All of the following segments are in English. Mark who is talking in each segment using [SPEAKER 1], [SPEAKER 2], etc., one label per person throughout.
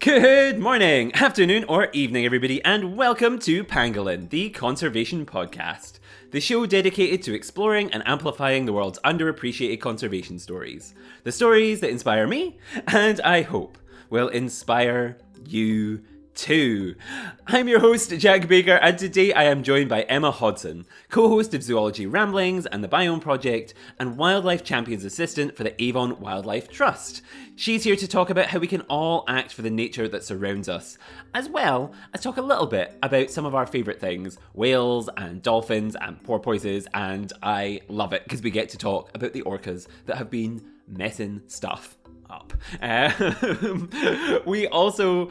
[SPEAKER 1] Good morning, afternoon, or evening, everybody, and welcome to Pangolin, the Conservation Podcast, the show dedicated to exploring and amplifying the world's underappreciated conservation stories. The stories that inspire me, and I hope will inspire you too. I'm your host, Jack Baker, and today I am joined by Emma Hodson, co-host of Zoology Ramblings and the Biome Project, and Wildlife Champions Assistant for the Avon Wildlife Trust. She's here to talk about how we can all act for the nature that surrounds us, as well as talk a little bit about some of our favourite things, whales and dolphins and porpoises, and I love it because we get to talk about the orcas that have been messing stuff up. We also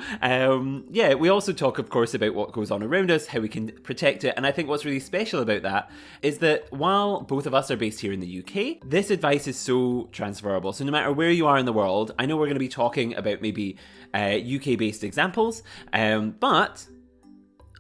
[SPEAKER 1] talk, of course, about what goes on around us, how we can protect it, and I think what's really special about that is that while both of us are based here in the UK, this advice is so transferable. So no matter where you are in the world, I know we're going to be talking about maybe UK-based examples, but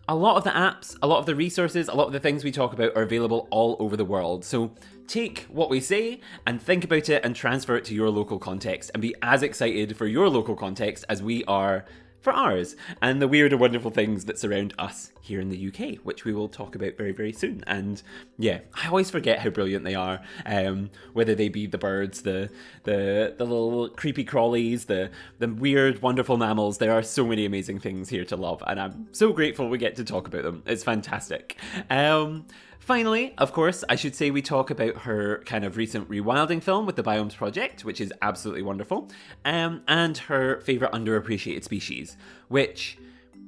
[SPEAKER 1] a lot of the apps, a lot of the resources, a lot of the things we talk about are available all over the world. So take what we say and think about it and transfer it to your local context and be as excited for your local context as we are for ours and the weird and wonderful things that surround us here in the UK, which we will talk about very, very soon. And yeah, I always forget how brilliant they are, whether they be the birds, the little creepy crawlies, the weird, wonderful mammals. There are so many amazing things here to love, and I'm so grateful we get to talk about them. It's fantastic. Finally, of course, I should say we talk about her kind of recent rewilding film with the Biomes Project, which is absolutely wonderful, and her favourite underappreciated species, which,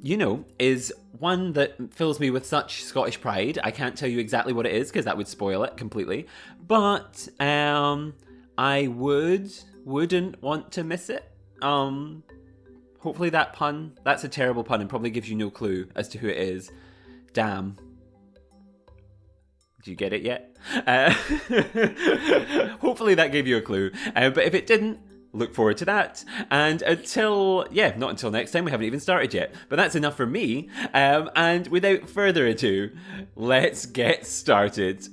[SPEAKER 1] you know, is one that fills me with such Scottish pride. I can't tell you exactly what it is because that would spoil it completely, but I wouldn't want to miss it. Hopefully that's a terrible pun and probably gives you no clue as to who it is. Damn. Do you get it yet? Hopefully that gave you a clue. But if it didn't, look forward to that. And not until next time, we haven't even started yet. But that's enough for me. And without further ado, let's get started.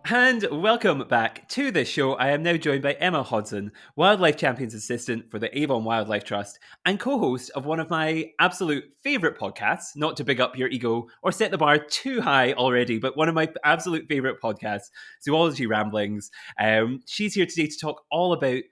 [SPEAKER 1] And welcome back to the show. I am now joined by Emma Hodson, Wildlife Champions Assistant for the Avon Wildlife Trust and co-host of one of my absolute favourite podcasts, not to big up your ego or set the bar too high already, but one of my absolute favourite podcasts, Zoology Ramblings. She's here today to talk all about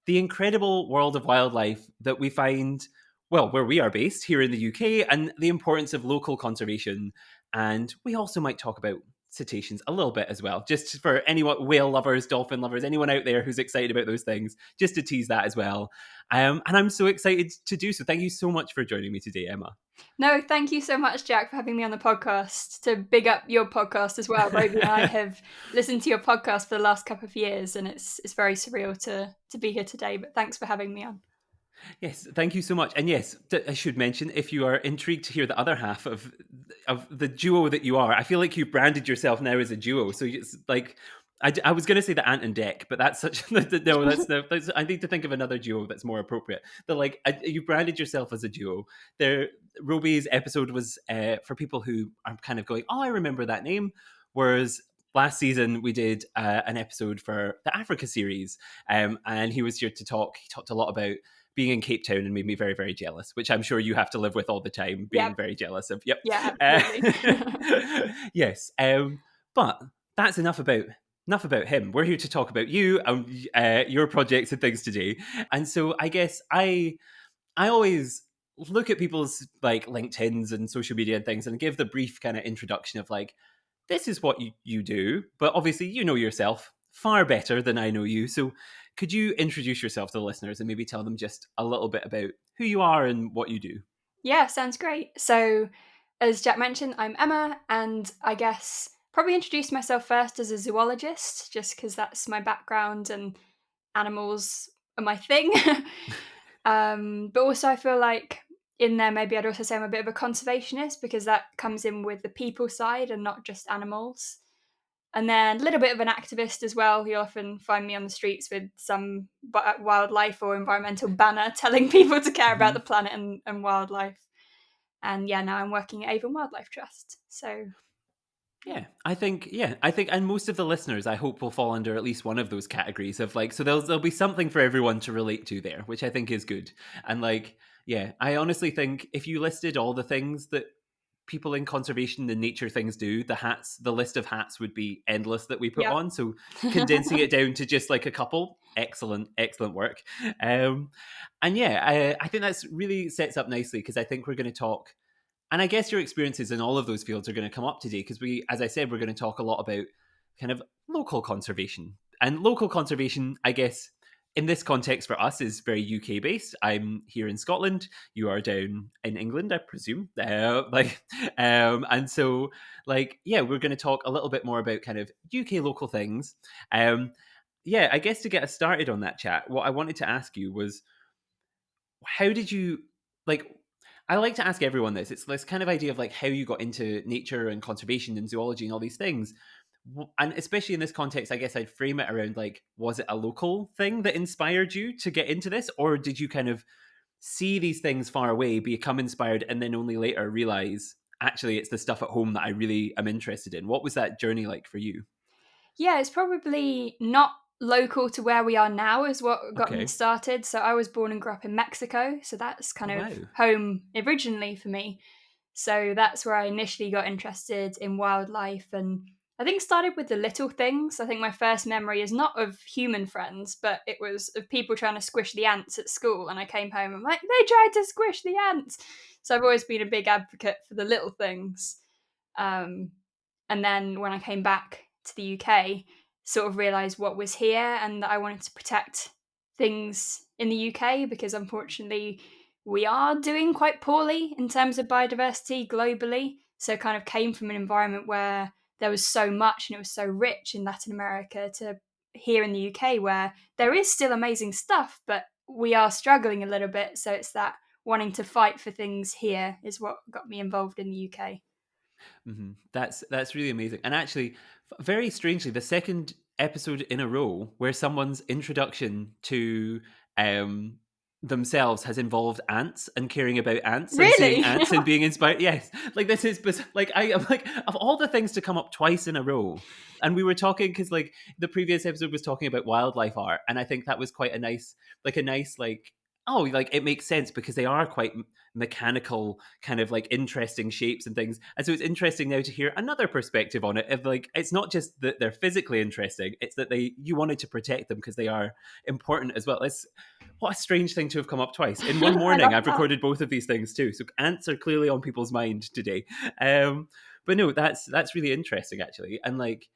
[SPEAKER 1] the incredible world of wildlife that we find, well, where we are based here in the UK, and the importance of local conservation. And we also might talk about cetaceans a little bit as well, just for anyone, whale lovers, dolphin lovers, anyone out there who's excited about those things, just to tease that as well. And I'm so excited to do so. Thank you so much for joining me today, Emma.
[SPEAKER 2] No, thank you so much, Jack, for having me on the podcast. To big up your podcast as well, Roby and I have listened to your podcast for the last couple of years, and it's very surreal to be here today. But thanks for having me on.
[SPEAKER 1] Yes, thank you so much. And yes, I should mention, if you are intrigued to hear the other half of the duo that you are, I feel like you've branded yourself now as a duo. So it's like, I was going to say the Ant and Dec, but that's such no. That's I need to think of another duo that's more appropriate. You branded yourself as a duo. Roby's episode was for people who are kind of going, oh, I remember that name. Whereas last season we did an episode for the Africa series, and he was here to talk. He talked a lot about being in Cape Town and made me very, very jealous, which I'm sure you have to live with all the time, being very jealous of. Yep.
[SPEAKER 2] Yeah, absolutely.
[SPEAKER 1] Yes. But that's enough about him. We're here to talk about you and your projects and things today. And so I guess I always look at people's like LinkedIn's and social media and things and give the brief kind of introduction of like, this is what you do. But obviously you know yourself far better than I know you. So could you introduce yourself to the listeners and maybe tell them just a little bit about who you are and what you do?
[SPEAKER 2] Yeah, sounds great. So, as Jack mentioned, I'm Emma, and I guess probably introduce myself first as a zoologist, just because that's my background and animals are my thing. But also I feel like in there, maybe I'd also say I'm a bit of a conservationist because that comes in with the people side and not just animals. And then a little bit of an activist as well. You'll often find me on the streets with some wildlife or environmental banner telling people to care about
[SPEAKER 1] Mm-hmm.
[SPEAKER 2] the planet and wildlife. And yeah, now I'm working at Avon Wildlife Trust. So yeah.
[SPEAKER 1] I think, and most of the listeners, I hope, will fall under at least one of those categories of like, so there'll be something for everyone to relate to there, which I think is good. And like, yeah, I honestly think if you listed all the things that people in conservation and nature things do, the list of hats would be endless that we put
[SPEAKER 2] Yeah.
[SPEAKER 1] on. So condensing it down to just like a couple, excellent work. Um, and yeah, I think that's really sets up nicely because I think we're going to talk, and I guess your experiences in all of those fields are going to come up today because as I said, we're going to talk a lot about kind of local conservation. And local conservation, I guess, in this context for us is very UK based. I'm here in Scotland. You are down in England, I presume. And so, like, yeah, we're going to talk a little bit more about kind of UK local things. Yeah, I guess to get us started on that chat, what I wanted to ask you was, how did you like? I like to ask everyone this. It's this kind of idea of like how you got into nature and conservation and zoology and all these things. And especially in this context, I guess I'd frame it around like, was it a local thing that inspired you to get into this? Or did you kind of see these things far away, become inspired, and then only later realize actually it's the stuff at home that I really am interested in? What was that journey like for you?
[SPEAKER 2] Yeah, it's probably not local to where we are now is what got me
[SPEAKER 1] Okay.
[SPEAKER 2] started. So I was born and grew up in Mexico, so that's
[SPEAKER 1] Oh,
[SPEAKER 2] kind of
[SPEAKER 1] wow.
[SPEAKER 2] home originally for me. So that's where I initially got interested in wildlife and I think started with the little things. I think my first memory is not of human friends, but it was of people trying to squish the ants at school. And I came home and I'm like, they tried to squish the ants. So I've always been a big advocate for the little things. Um, and then when I came back to the UK, sort of realised what was here and that I wanted to protect things in the UK because unfortunately we are doing quite poorly in terms of biodiversity globally. So kind of came from an environment where there was so much and it was so rich in Latin America to here in the UK where there is still amazing stuff, but we are struggling a little bit. So it's that wanting to fight for things here is what got me involved in the UK.
[SPEAKER 1] That's really amazing. And actually, very strangely, the second episode in a row where someone's introduction to um, themselves has involved ants and caring about ants and seeing
[SPEAKER 2] Really?
[SPEAKER 1] ants and being inspired. Yes, like this is like I'm like of all the things to come up twice in a row. And we were talking because like the previous episode was talking about wildlife art, and I think that was quite a nice like, oh, like it makes sense because they are quite mechanical, kind of like interesting shapes and things. And so it's interesting now to hear another perspective on it. Of like, it's not just that they're physically interesting; it's that you wanted to protect them because they are important as well. It's what a strange thing to have come up twice in one
[SPEAKER 2] I
[SPEAKER 1] morning.
[SPEAKER 2] love
[SPEAKER 1] I've
[SPEAKER 2] that.
[SPEAKER 1] recorded both of these things too, so ants are clearly on people's mind today. But no, that's really interesting actually, and like,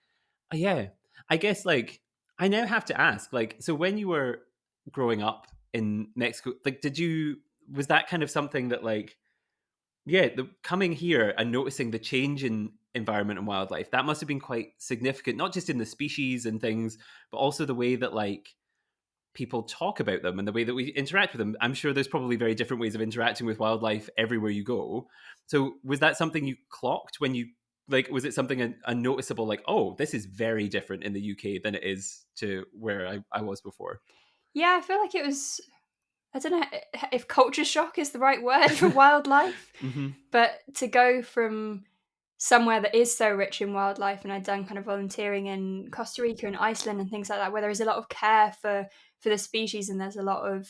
[SPEAKER 1] yeah, I guess like I now have to ask, like, so when you were growing up in Mexico, like, was that kind of something that like, yeah, coming here and noticing the change in environment and wildlife, that must have been quite significant, not just in the species and things, but also the way that like people talk about them and the way that we interact with them. I'm sure there's probably very different ways of interacting with wildlife everywhere you go. So was that something you clocked when you like, was it something a noticeable like, oh, this is very different in the UK than it is to where I was before?
[SPEAKER 2] Yeah, I feel like it was. I don't know if culture shock is the right word for wildlife,
[SPEAKER 1] Hmm.
[SPEAKER 2] but to go from somewhere that is so rich in wildlife, and I'd done kind of volunteering in Costa Rica and Iceland and things like that, where there is a lot of care for the species and there's a lot of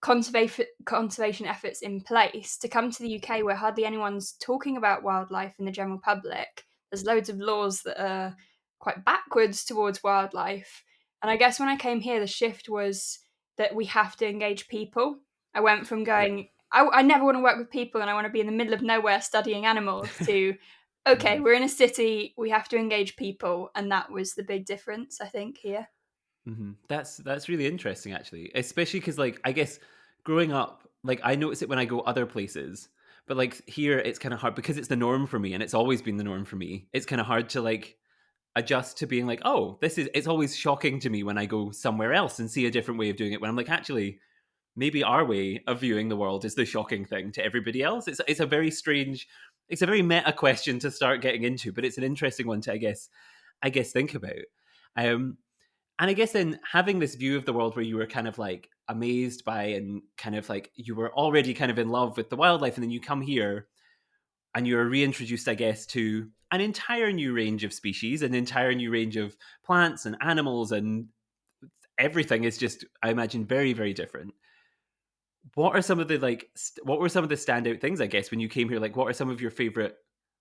[SPEAKER 2] conservation efforts in place, to come to the UK where hardly anyone's talking about wildlife in the general public. There's loads of laws that are quite backwards towards wildlife. And I guess when I came here, the shift was that we have to engage people. I went from
[SPEAKER 1] Yeah.
[SPEAKER 2] going, I never want to work with people and I want to be in the middle of nowhere studying animals to, okay,
[SPEAKER 1] Hmm.
[SPEAKER 2] we're in a city, we have to engage people. And that was the big difference, I think, here.
[SPEAKER 1] That's really interesting actually, especially because like I guess growing up, like I notice it when I go other places, but like here it's kind of hard because it's the norm for me and it's always been the norm for me. It's kind of hard to like adjust to being like, oh, it's always shocking to me when I go somewhere else and see a different way of doing it when I'm like, actually, maybe our way of viewing the world is the shocking thing to everybody else. It's a very strange, it's a very meta question to start getting into, but it's an interesting one to I guess think about. Um, and I guess then having this view of the world where you were kind of like amazed by and kind of like you were already kind of in love with the wildlife, and then you come here and you're reintroduced, I guess, to an entire new range of species, an entire new range of plants and animals, and everything is just, I imagine, very, very different. What are some of the what were some of the standout things, I guess, when you came here? Like, what are some of your favorite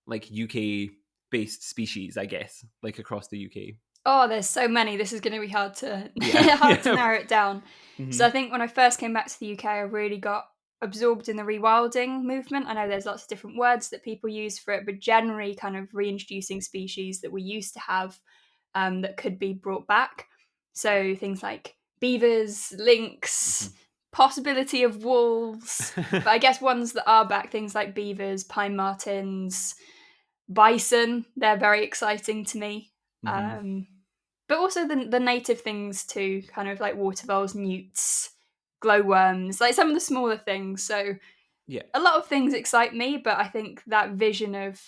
[SPEAKER 1] like UK based species, I guess, like across the UK?
[SPEAKER 2] Oh, there's so many. This is going to be hard to
[SPEAKER 1] Yeah,
[SPEAKER 2] hard to
[SPEAKER 1] yeah.
[SPEAKER 2] narrow it down. So
[SPEAKER 1] Hmm.
[SPEAKER 2] I think when I first came back to the UK, I really got absorbed in the rewilding movement. I know there's lots of different words that people use for it, but generally kind of reintroducing species that we used to have that could be brought back. So things like beavers, lynx, possibility of wolves, but I guess ones that are back, things like beavers, pine martens, bison, they're very exciting to me.
[SPEAKER 1] Hmm.
[SPEAKER 2] Um, but also the native things too, kind of like water voles, newts, glowworms, like some of the smaller things. So
[SPEAKER 1] Yeah.
[SPEAKER 2] a lot of things excite me, but I think that vision of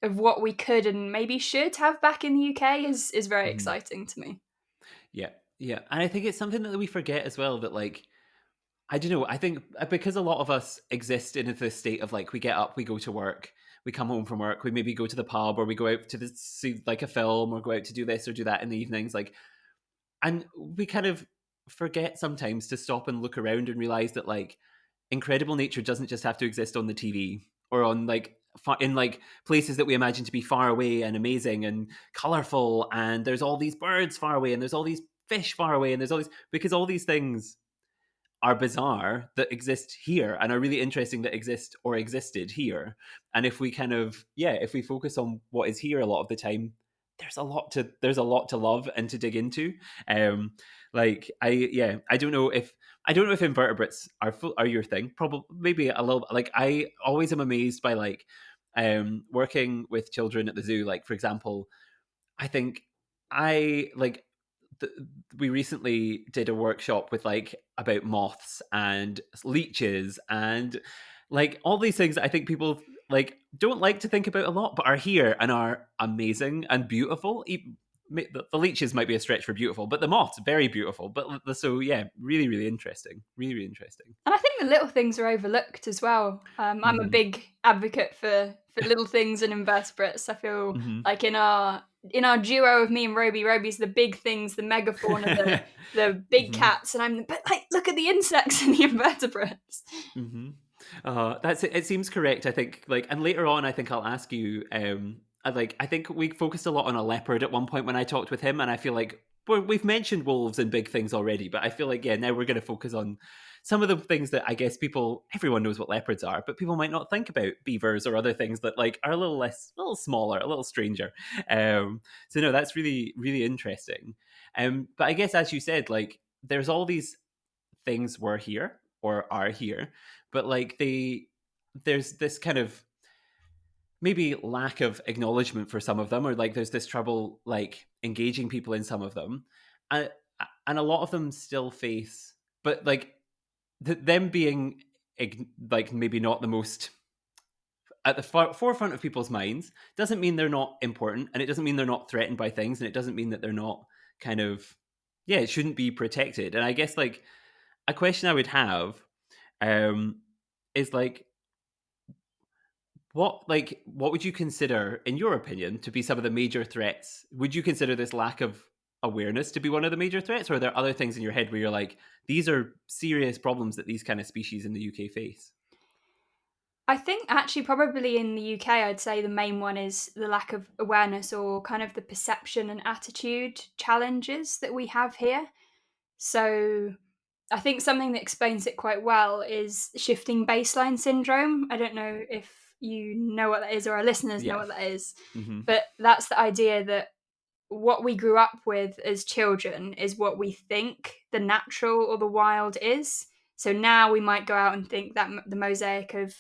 [SPEAKER 2] what we could and maybe should have back in the UK is very
[SPEAKER 1] Hmm.
[SPEAKER 2] exciting to me.
[SPEAKER 1] Yeah. Yeah. And I think it's something that we forget as well, that like, I don't know. I think because a lot of us exist in this state of like we get up, we go to work, we come home from work, we maybe go to the pub or we go out to see like a film or go out to do this or do that in the evenings. Like, and we kind of forget sometimes to stop and look around and realize that like incredible nature doesn't just have to exist on the TV or on like in like places that we imagine to be far away and amazing and colorful. And there's all these birds far away and there's all these fish far away and there's all these, because all these things are bizarre that exist here and are really interesting that exist or existed here. And if we kind of, yeah, if we focus on what is here a lot of the time, there's a lot to love and to dig into. um like I don't know if invertebrates are your thing. Probably maybe a little. Like I always am amazed by like working with children at the zoo, like for example, I think I like th- we recently did a workshop with like about moths and leeches and like all these things that I think people like don't like to think about a lot, but are here and are amazing and beautiful. The leeches might be a stretch for beautiful, but the moths very beautiful. But so yeah, really, really interesting. Really, really interesting.
[SPEAKER 2] And I think the little things are overlooked as well. I'm a
[SPEAKER 1] Hmm.
[SPEAKER 2] big advocate for little things and invertebrates. I feel
[SPEAKER 1] Hmm.
[SPEAKER 2] like in our duo of me and Roby's the big things, the megafauna, the big
[SPEAKER 1] Hmm.
[SPEAKER 2] cats, and but like look at the insects and the invertebrates.
[SPEAKER 1] Hmm. That's it. It seems correct. I think like, and later on, I think I'll ask you. I think we focused a lot on a leopard at one point when I talked with him, and I feel like we've mentioned wolves and big things already, but I feel like yeah, now we're going to focus on some of the things that I guess everyone knows what leopards are, but people might not think about beavers or other things that like are a a little smaller, a little stranger. So no, that's really, really interesting. But I guess as you said, like there's all these things were here or are here, but like there's this kind of maybe lack of acknowledgement for some of them, or like there's this trouble like engaging people in some of them, and and a lot of them still face, but like them being like maybe not the most at the forefront of people's minds doesn't mean they're not important, and it doesn't mean they're not threatened by things, and it doesn't mean that they're not kind of, yeah, it shouldn't be protected. And I guess like a question I would have um, is like what would you consider, in your opinion, to be some of the major threats? Would you consider this lack of awareness to be one of the major threats, or are there other things in your head where you're like, these are serious problems that these kind of species in the UK face?
[SPEAKER 2] I think actually probably in the UK, I'd say the main one is the lack of awareness or kind of the perception and attitude challenges that we have here. So I think something that explains it quite well is shifting baseline syndrome. I don't know if you know what that is or our listeners know
[SPEAKER 1] Yeah.
[SPEAKER 2] what that is,
[SPEAKER 1] Hmm.
[SPEAKER 2] but that's the idea that what we grew up with as children is what we think the natural or the wild is. So now we might go out and think that the mosaic of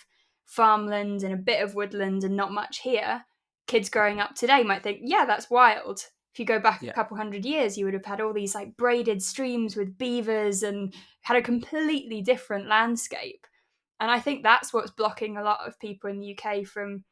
[SPEAKER 2] farmland and a bit of woodland and not much here, kids growing up today might think, yeah, that's wild. If you go back a
[SPEAKER 1] Yeah.
[SPEAKER 2] couple hundred years, you would have had all these like braided streams with beavers and had a completely different landscape. And I think that's what's blocking a lot of people in the UK from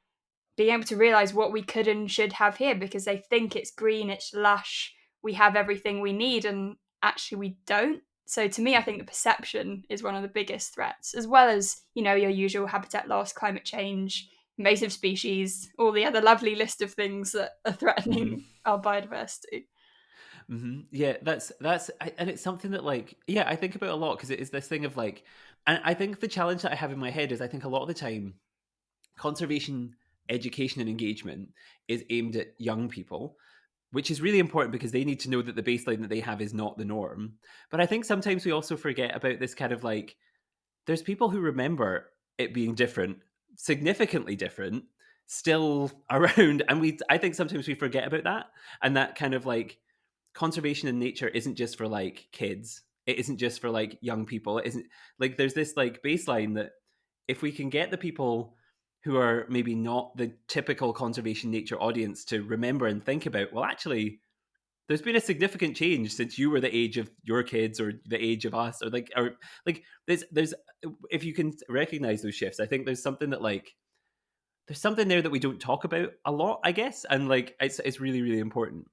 [SPEAKER 2] being able to realize what we could and should have here, because they think it's green, it's lush, we have everything we need, and actually we don't. So to me, I think the perception is one of the biggest threats, as well as, your usual habitat loss, climate change, invasive species, all the other lovely list of things that are
[SPEAKER 1] Hmm.
[SPEAKER 2] threatening our biodiversity.
[SPEAKER 1] Yeah, and it's something that, like, yeah, I think about a lot, because it is this thing of like, and I think the challenge that I have in my head is, I think a lot of the time, conservation education and engagement is aimed at young people, which is really important because they need to know that the baseline that they have is not the norm. But I think sometimes we also forget about this kind of like, there's people who remember it being different, significantly different, still around, and I think sometimes we forget about that, and that kind of like, conservation in nature isn't just for like kids. It isn't just for like young people. It isn't like, there's this like baseline that if we can get the people who are maybe not the typical conservation nature audience to remember and think about, well, actually, there's been a significant change since you were the age of your kids or the age of us, or like there's if you can recognize those shifts, I think there's something that like, there's something there that we don't talk about a lot, I guess, and like it's really, really important.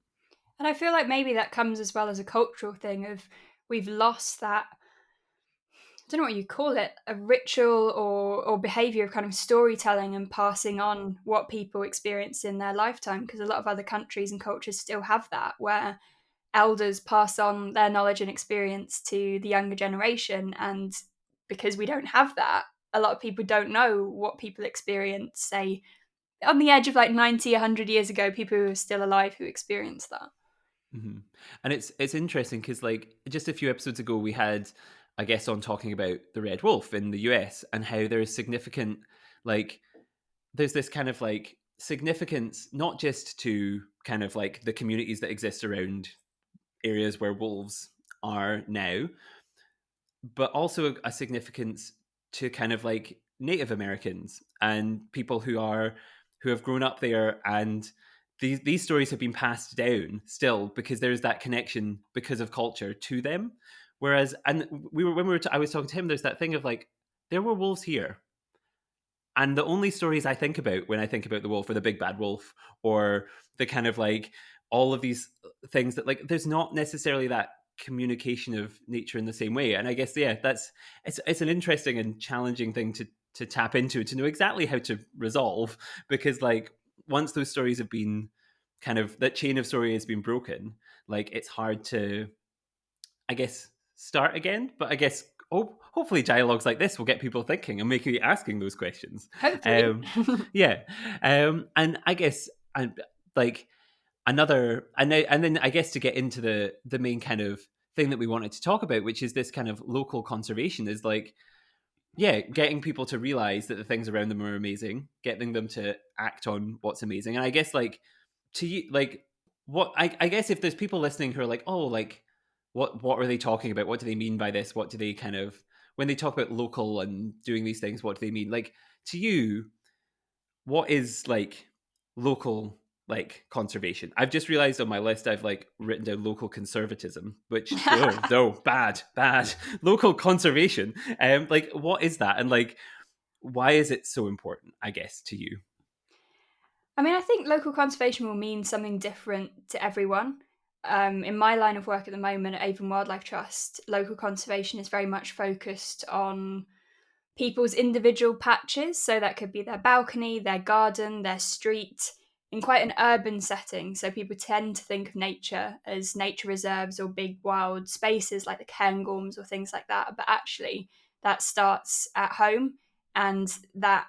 [SPEAKER 2] And I feel like maybe that comes as well as a cultural thing of we've lost that, I don't know what you call it, a ritual or behavior of kind of storytelling and passing on what people experience in their lifetime, because a lot of other countries and cultures still have that, where elders pass on their knowledge and experience to the younger generation. And because we don't have that, a lot of people don't know what people experience, say, on the edge of like 90, 100 years ago, people who are still alive who experienced that.
[SPEAKER 1] Hmm. And it's interesting because, like, just a few episodes ago, we had a guest on talking about the red wolf in the US and how there's significant, like, there's this kind of like significance, not just to kind of like the communities that exist around areas where wolves are now, but also a significance to kind of like Native Americans and people who have grown up there, and these stories have been passed down still because there's that connection because of culture to them. Whereas, and we were when we were I was talking to him, there's that thing of like, there were wolves here, and the only stories I think about when I think about the wolf are the big bad wolf, or the kind of like all of these things that, like, there's not necessarily that communication of nature in the same way. And I guess, yeah, it's an interesting and challenging thing to tap into, to know exactly how to resolve, because like, once those stories have been kind of, that chain of story has been broken, like, it's hard to, I guess, start again. But I guess, hopefully dialogues like this will get people thinking and making asking those questions.
[SPEAKER 2] Hopefully.
[SPEAKER 1] Yeah, and I guess, and like another, and then I guess to get into the main kind of thing that we wanted to talk about, which is this kind of local conservation, is like, yeah, getting people to realize that the things around them are amazing, getting them to act on what's amazing. And I guess, like, to you, like, what I guess if there's people listening who are like, oh, like, what are they talking about? What do they mean by this? What do they kind of, when they talk about local and doing these things, what do they mean? Like, to you, what is like local, like, conservation? I've just realized on my list I've like written down local conservatism, which, oh no, bad. Local conservation. Like, what is that? And like, why is it so important, I guess, to you?
[SPEAKER 2] I mean, I think local conservation will mean something different to everyone. In my line of work at the moment at Avon Wildlife Trust, local conservation is very much focused on people's individual patches. So that could be their balcony, their garden, their street, in quite an urban setting. So people tend to think of nature as nature reserves or big wild spaces like the Cairngorms or things like that. But actually, that starts at home, and that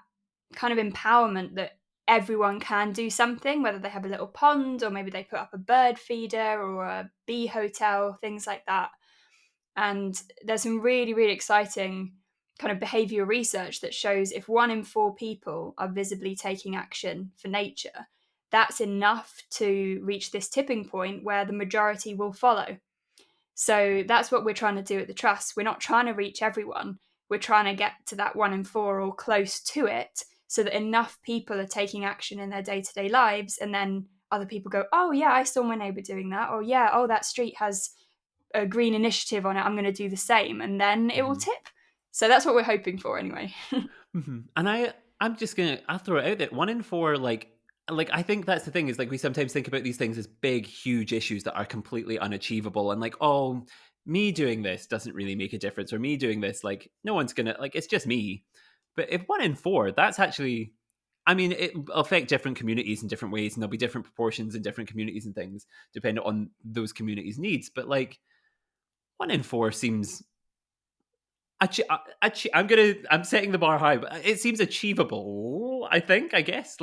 [SPEAKER 2] kind of empowerment that everyone can do something, whether they have a little pond or maybe they put up a bird feeder or a bee hotel, things like that. And there's some really, really exciting kind of behavioural research that shows if 1 in 4 people are visibly taking action for nature, that's enough to reach this tipping point where the majority will follow. So that's what we're trying to do at the Trust. We're not trying to reach everyone. We're trying to get to that 1 in 4 or close to it, so that enough people are taking action in their day-to-day lives, and then other people go, oh yeah, I saw my neighbour doing that, or yeah, oh, that street has a green initiative on it, I'm going to do the same, and then it will tip. So that's what we're hoping for anyway.
[SPEAKER 1] And I'll throw it out there. 1 in 4, like I think that's the thing, is like we sometimes think about these things as big, huge issues that are completely unachievable, and like, oh, me doing this doesn't really make a difference, or me doing this, like, no one's gonna, like, it's just me. But if 1 in 4, that's actually, I mean, it will affect different communities in different ways, and there'll be different proportions in different communities and things, depending on those communities' needs. But like 1 in 4 seems I'm setting the bar high, but it seems achievable. I think. I guess.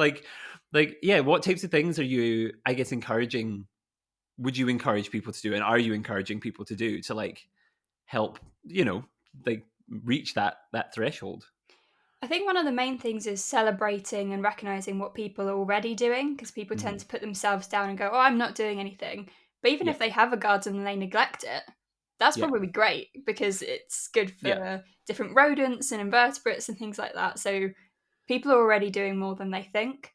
[SPEAKER 1] Yeah. What types of things are you, I guess, encouraging? Would you encourage people to do, and are you encouraging people to do to like help? Like reach that threshold.
[SPEAKER 2] I think one of the main things is celebrating and recognizing what people are already doing, because people tend to put themselves down and go, oh, I'm not doing anything. But even
[SPEAKER 1] Yeah.
[SPEAKER 2] if they have a garden and they neglect it, that's
[SPEAKER 1] Yeah.
[SPEAKER 2] probably great, because it's good
[SPEAKER 1] Yeah.
[SPEAKER 2] for different rodents and invertebrates and things like that. So people are already doing more than they think.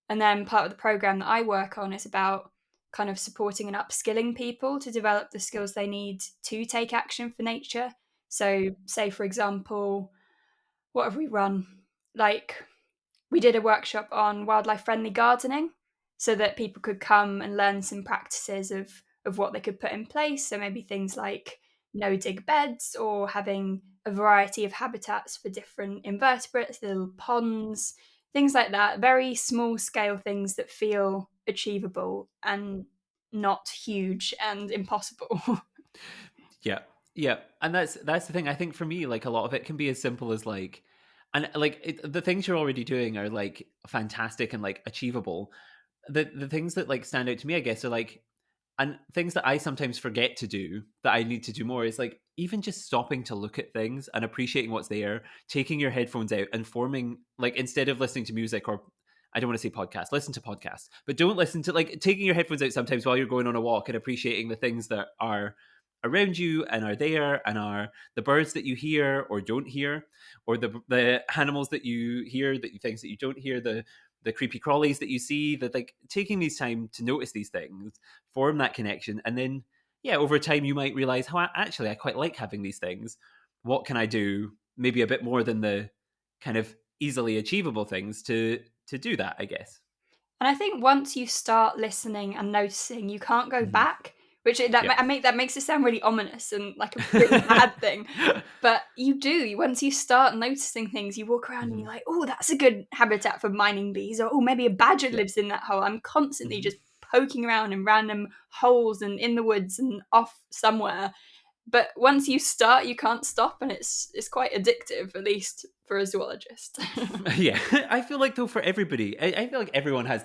[SPEAKER 2] And then part of the program that I work on is about kind of supporting and upskilling people to develop the skills they need to take action for nature. So, say, for example, what have we run? Like, we did a workshop on wildlife friendly gardening so that people could come and learn some practices of what they could put in place. So, maybe things like no dig beds, or having a variety of habitats for different invertebrates, little ponds, things like that. Very small scale things that feel achievable and not huge and impossible.
[SPEAKER 1] Yeah. Yeah. And that's the thing. I think for me, like a lot of it can be as simple as like, and like the things you're already doing are like fantastic and like achievable. The things that like stand out to me, I guess, are like, and things that I sometimes forget to do that I need to do more, is like even just stopping to look at things and appreciating what's there, taking your headphones out and forming, like, instead of listening to music, or I don't want to say podcast, listen to podcasts, but don't listen to, like, taking your headphones out sometimes while you're going on a walk and appreciating the things that are around you and are there, and are the birds that you hear or don't hear, or the animals that you hear, things that you don't hear, the creepy crawlies that you see, that like taking these time to notice these things, form that connection, and then yeah, over time you might realize how actually I quite like having these things. What can I do, maybe a bit more than the kind of easily achievable things, to do that, I guess.
[SPEAKER 2] And I think once you start listening and noticing, you can't go
[SPEAKER 1] Hmm.
[SPEAKER 2] back. Which
[SPEAKER 1] Yeah.
[SPEAKER 2] that makes it sound really ominous and like a really bad thing, but you do. Once you start noticing things, you walk around and
[SPEAKER 1] Hmm.
[SPEAKER 2] you're like, "Oh, that's a good habitat for mining bees," or "Oh, maybe a badger
[SPEAKER 1] Yeah.
[SPEAKER 2] lives in that hole." I'm constantly
[SPEAKER 1] Hmm.
[SPEAKER 2] just poking around in random holes and in the woods and off somewhere. But once you start, you can't stop, and it's quite addictive, at least for a zoologist.
[SPEAKER 1] Yeah, I feel like though for everybody, I feel like everyone has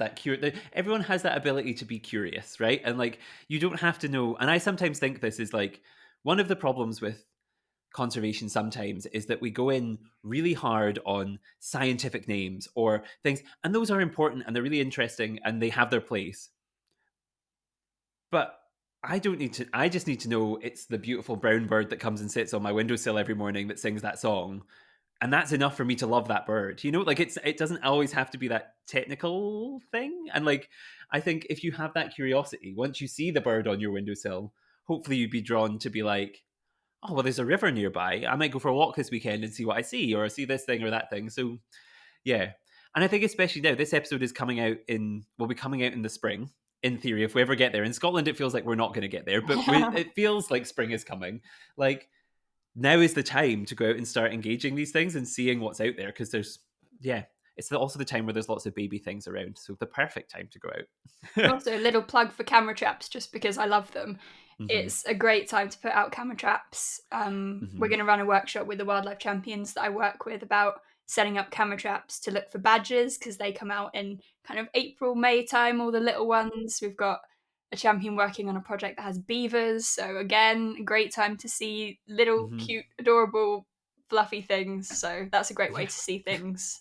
[SPEAKER 1] everyone has that ability to be curious, right? And like you don't have to know. And I sometimes think this is like one of the problems with conservation sometimes, is that we go in really hard on scientific names or things, and those are important and they're really interesting and they have their place. But I just need to know it's the beautiful brown bird that comes and sits on my windowsill every morning that sings that song, and that's enough for me to love that bird. Like it doesn't always have to be that technical thing. And like I think if you have that curiosity, once you see the bird on your windowsill, hopefully you'd be drawn to be like, oh well, there's a river nearby, I might go for a walk this weekend and see what I see, or see this thing or that thing. So yeah. And I think especially now, this episode is coming out will be coming out in the spring, in theory, if we ever get there. In Scotland it feels like we're not going to get there, but it feels like spring is coming. Like now is the time to go out and start engaging these things and seeing what's out there, because yeah, it's also the time where there's lots of baby things around, so the perfect time to go out.
[SPEAKER 2] Also, a little plug for camera traps, just because I love them.
[SPEAKER 1] Hmm.
[SPEAKER 2] It's a great time to put out camera traps. We're
[SPEAKER 1] Hmm.
[SPEAKER 2] going to run a workshop with the wildlife champions that I work with about setting up camera traps to look for badgers, because they come out in kind of April, May time, all the little ones. We've got a champion working on a project that has beavers. So, again, a great time to see little,
[SPEAKER 1] Hmm.
[SPEAKER 2] cute, adorable, fluffy things. So, that's a great way
[SPEAKER 1] Yeah.
[SPEAKER 2] to see things.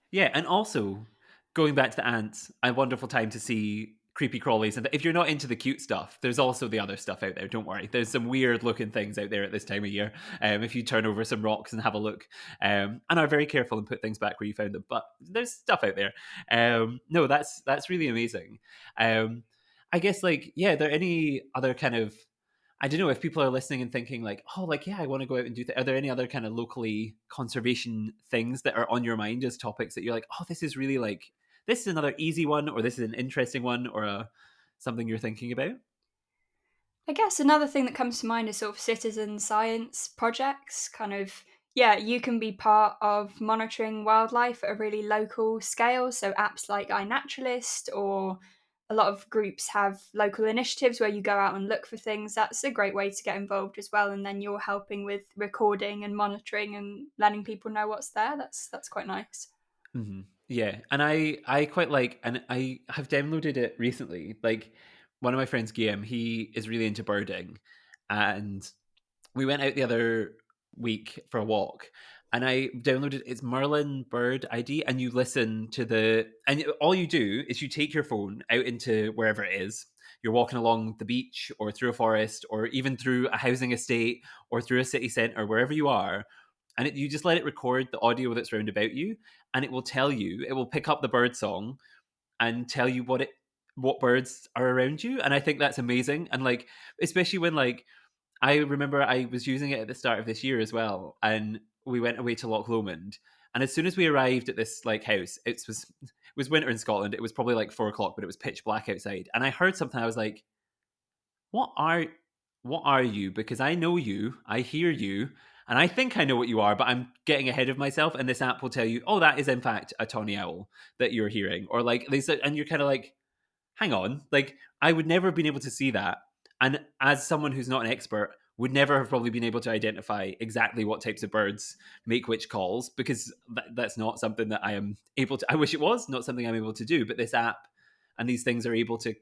[SPEAKER 1] Yeah, and also going back to the ants, a wonderful time to see creepy crawlies. And if you're not into the cute stuff, there's also the other stuff out there. Don't worry. There's some weird looking things out there at this time of year. If you turn over some rocks and have a look, and are very careful and put things back where you found them. But there's stuff out there. No, that's really amazing. I guess like, yeah, are there any other kind of, I don't know if people are listening and thinking like, oh, like, yeah, I want to go out and do that. Are there any other kind of locally conservation things that are on your mind as topics that you're like, oh, this is really like, this is another easy one, or this is an interesting one, or something you're thinking about?
[SPEAKER 2] I guess another thing that comes to mind is sort of citizen science projects. Kind of, yeah, you can be part of monitoring wildlife at a really local scale. So apps like iNaturalist, or a lot of groups have local initiatives where you go out and look for things. That's a great way to get involved as well. And then you're helping with recording and monitoring and letting people know what's there. That's quite nice.
[SPEAKER 1] Mm-hmm. Yeah, and I quite like, and I have downloaded it recently. Like one of my friends, Guillaume, he is really into birding, and we went out the other week for a walk, and I downloaded, it's Merlin Bird ID, and you listen to and all you do is you take your phone out into wherever it is. You're walking along the beach or through a forest or even through a housing estate or through a city centre, wherever you are, and you just let it record the audio that's round about you, and it will tell you, it will pick up the bird song and tell you what birds are around you. And I think that's amazing. And like, especially when like, I remember I was using it at the start of this year as well, and we went away to Loch Lomond. And as soon as we arrived at this like house, it was winter in Scotland. It was probably like 4 o'clock, but it was pitch black outside. And I heard something. I was like, "What are you?" Because I know you, I hear you, and I think I know what you are, but I'm getting ahead of myself. And this app will tell you, "Oh, that is in fact a tawny owl that you're hearing," or like they said, and you're kind of like, hang on, like I would never have been able to see that. And as someone who's not an expert, would never have probably been able to identify exactly what types of birds make which calls, because that's not something that I am able to. I wish it was not something I'm able to do, but this app and these things are able to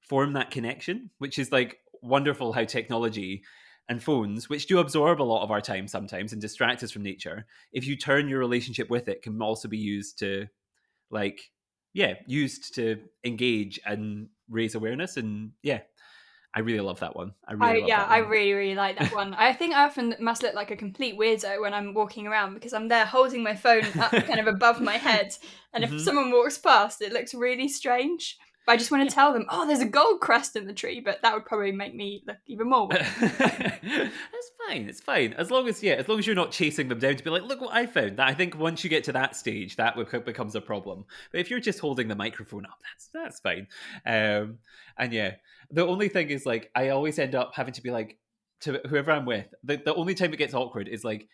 [SPEAKER 1] form that connection, which is like wonderful how technology and phones, which do absorb a lot of our time sometimes and distract us from nature, if you turn your relationship with it, can also be used to like, yeah, used to engage and raise awareness. And yeah, I really love that one. I really love that
[SPEAKER 2] I
[SPEAKER 1] one.
[SPEAKER 2] really, really like that one. I think I often must look like a complete weirdo when I'm walking around because I'm there holding my phone up kind of above my head. And if
[SPEAKER 1] Hmm.
[SPEAKER 2] someone walks past, it looks really strange. But I just want
[SPEAKER 1] Yeah.
[SPEAKER 2] to tell them, oh, there's a gold crest in the tree, but that would probably make me look even more weird.
[SPEAKER 1] That's fine. It's fine as long as, yeah, as long as you're not chasing them down to be like, look what I found. That, I think once you get to that stage, that becomes a problem. But if you're just holding the microphone up, that's fine. And yeah, the only thing is like I always end up having to be like, to whoever I'm with. The only time it gets awkward is like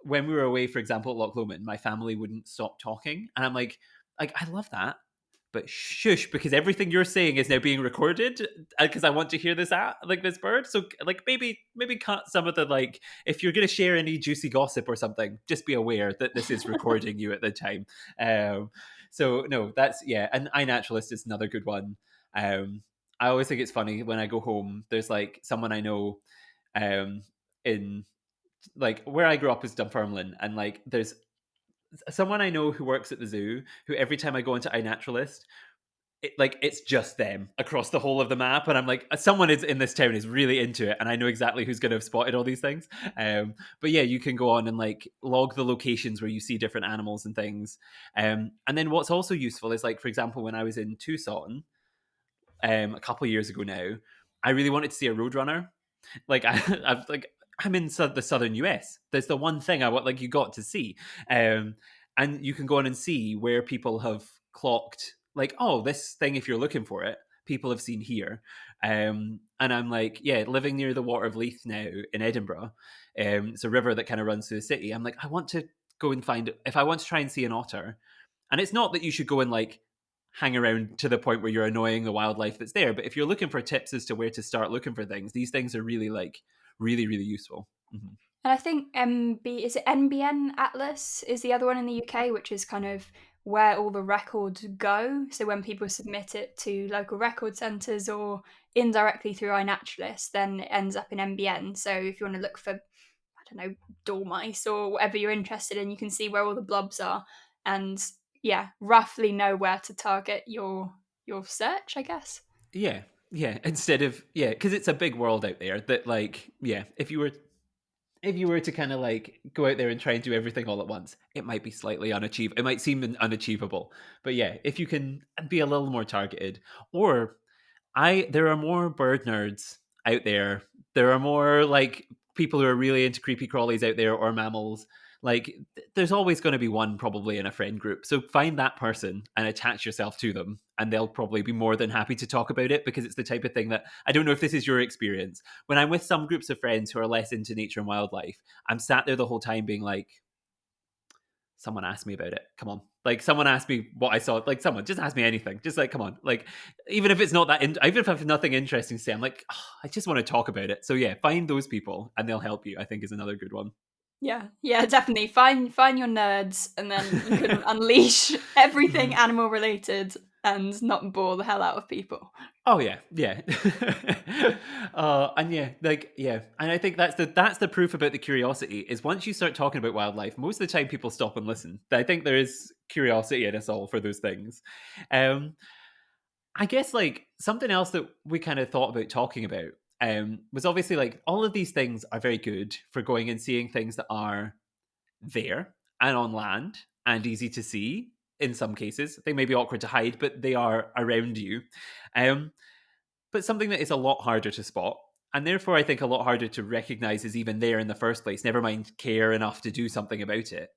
[SPEAKER 1] when we were away, for example, at Loch Lomond. My family wouldn't stop talking, and I'm like I love that, but shush, because everything you're saying is now being recorded, because I want to hear this like this bird. So like maybe cut some of the, like, if you're going to share any juicy gossip or something, just be aware that this is recording you at the time. So no, that's, yeah. And iNaturalist is another good one. I always think it's funny when I go home, there's like someone I know um in, like, where I grew up is Dunfermline, and like there's someone I know who works at the zoo who every time I go into iNaturalist, it's just them across the whole of the map, and I'm like, someone is in this town is really into it, and I know exactly who's going to have spotted all these things. But yeah, you can go on and like log the locations where you see different animals and things. And then what's also useful is, like, for example, when I was in Tucson a couple of years ago now, I really wanted to see a roadrunner. Like I've like I'm in the southern US. There's the one thing I want, like, you got to see, and you can go on and see where people have clocked, like, oh, this thing, if you're looking for it, people have seen here. And I'm like, yeah, living near the Water of Leith now in Edinburgh. It's a river that kind of runs through the city. I'm like, I want to go and find, if I want to try and see an otter, and it's not that you should go and like hang around to the point where you're annoying the wildlife that's there. But if you're looking for tips as to where to start looking for things, these things are really, like, really, really useful. Mm-hmm.
[SPEAKER 2] And I think is it NBN Atlas is the other one in the UK, which is kind of where all the records go. So when people submit it to local record centres or indirectly through iNaturalist, then it ends up in NBN. So if you want to look for, I don't know, dormice or whatever you're interested in, you can see where all the blobs are, and yeah, roughly know where to target your your search, I guess.
[SPEAKER 1] Yeah, yeah. Instead of because it's a big world out there that like if you were to kind of like go out there and try and do everything all at once, it might be slightly unachievable. It might seem unachievable. But yeah, if you can be a little more targeted, or there are more bird nerds out there. There are more like people who are really into creepy crawlies out there or mammals. Like there's always going to be one probably in a friend group. So find that person and attach yourself to them and they'll probably be more than happy to talk about it because it's the type of thing that I don't know if this is your experience. When I'm with some groups of friends who are less into nature and wildlife, I'm sat there the whole time being like, someone asked me about it. Come on. Like someone asked me what I saw. Like someone just ask me anything. Just like, come on. Like even if it's not that, even if I have nothing interesting to say, I'm like, oh, I just want to talk about it. So yeah, find those people and they'll help you. I think is another good one.
[SPEAKER 2] Yeah, definitely. Find your nerds, and then you can unleash everything animal related and not bore the hell out of people.
[SPEAKER 1] Oh yeah, yeah, and and I think that's the proof about the curiosity is once you start talking about wildlife, most of the time people stop and listen. I think there is curiosity in us all for those things. Um, I guess like something else that we kind of thought about talking about was obviously like all of these things are very good for going and seeing things that are there and on land and easy to see in some cases. They may be awkward to hide, but they are around you. Um, but something that is a lot harder to spot, and therefore I think a lot harder to recognize is even there in the first place, never mind care enough to do something about it,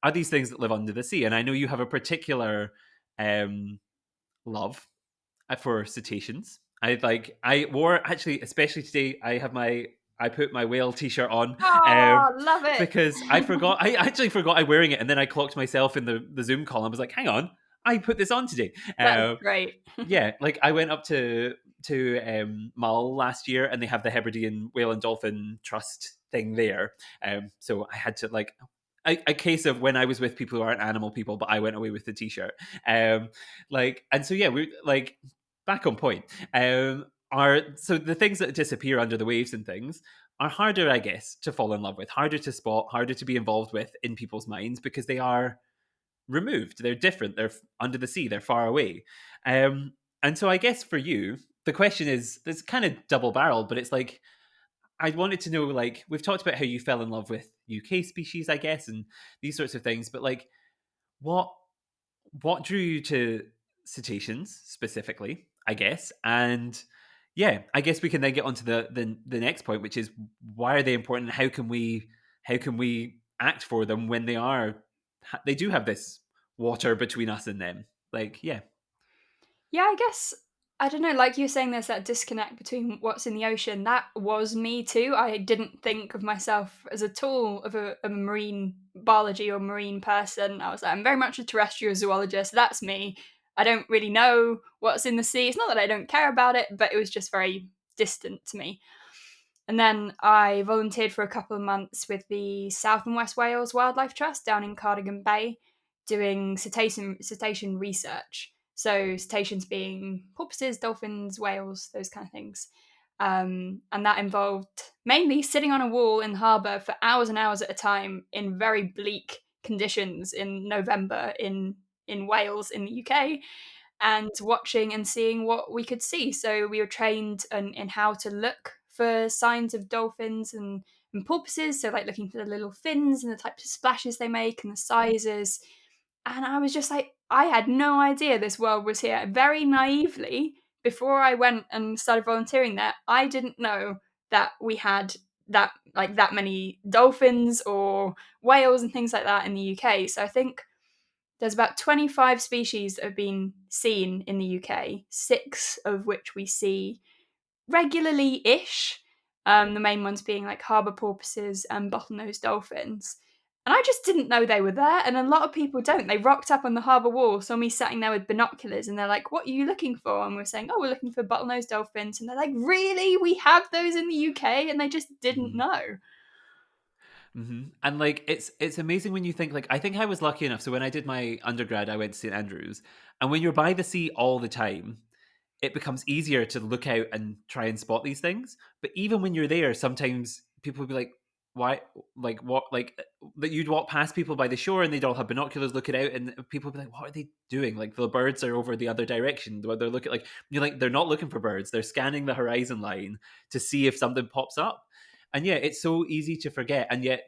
[SPEAKER 1] are these things that live under the sea. And I know you have a particular love for cetaceans. I wore actually, especially today, I put my whale t-shirt on
[SPEAKER 2] Oh, love it.
[SPEAKER 1] because I actually forgot I'm wearing it, and then I clocked myself in the Zoom call. I was like, hang on, I put this on today.
[SPEAKER 2] That's great.
[SPEAKER 1] Yeah, like I went up to Mull last year, and they have the Hebridean Whale and Dolphin Trust thing there. So I had to like a case of when I was with people who aren't animal people, but I went away with the t-shirt. And so yeah, we like back on point. Are so the things that disappear under the waves and things are harder, I guess, to fall in love with, harder to spot, harder to be involved with in people's minds because they are removed. They're different. They're under the sea. They're far away. And so I guess for you, the question is, it's kind of double barreled, but it's like, I wanted to know, like, we've talked about how you fell in love with UK species, I guess, and these sorts of things, but like, what what drew you to cetaceans specifically, I guess, and yeah, I guess we can then get on to the next point, which is why are they important? And how can we act for them when they do have this water between us and them? Like, yeah.
[SPEAKER 2] Yeah, I guess I don't know, like you were saying there's that disconnect between what's in the ocean. That was me too. I didn't think of myself as at all of a marine biology or marine person. I was like, I'm very much a terrestrial zoologist. That's me. I don't really know what's in the sea. It's not that I don't care about it, but it was just very distant to me. And then I volunteered for a couple of months with the South and West Wales Wildlife Trust down in Cardigan Bay doing cetacean research. So cetaceans being porpoises, dolphins, whales, those kind of things. And that involved mainly sitting on a wall in the harbour for hours and hours at a time in very bleak conditions in November in Wales in the UK and watching and seeing what we could see. So we were trained in how to look for signs of dolphins and porpoises. So like looking for the little fins and the types of splashes they make and the sizes. And I was just like, I had no idea this world was here. Very naively, before I went and started volunteering there, I didn't know that we had that many dolphins or whales and things like that in the UK. So I think there's about 25 species that have been seen in the UK, six of which we see regularly ish. The main ones being like harbour porpoises and bottlenose dolphins. And I just didn't know they were there, and a lot of people don't. They rocked up on the harbour wall, saw me sitting there with binoculars, and they're like, "What are you looking for?" And we're saying, "Oh, we're looking for bottlenose dolphins." And they're like, "Really? We have those in the UK?" And they just didn't
[SPEAKER 1] Mm-hmm.
[SPEAKER 2] know.
[SPEAKER 1] Mm-hmm. And like it's amazing when you think like I think I was lucky enough. So when I did my undergrad, I went to St Andrews, and when you're by the sea all the time, it becomes easier to look out and try and spot these things. But even when you're there, sometimes people will be like, why, like, what, like, that you'd walk past people by the shore and they'd all have binoculars looking out, and people would be like, what are they doing? Like, the birds are over the other direction. They're looking, like, you're like, they're not looking for birds. They're scanning the horizon line to see if something pops up. And yeah, it's so easy to forget. And yet,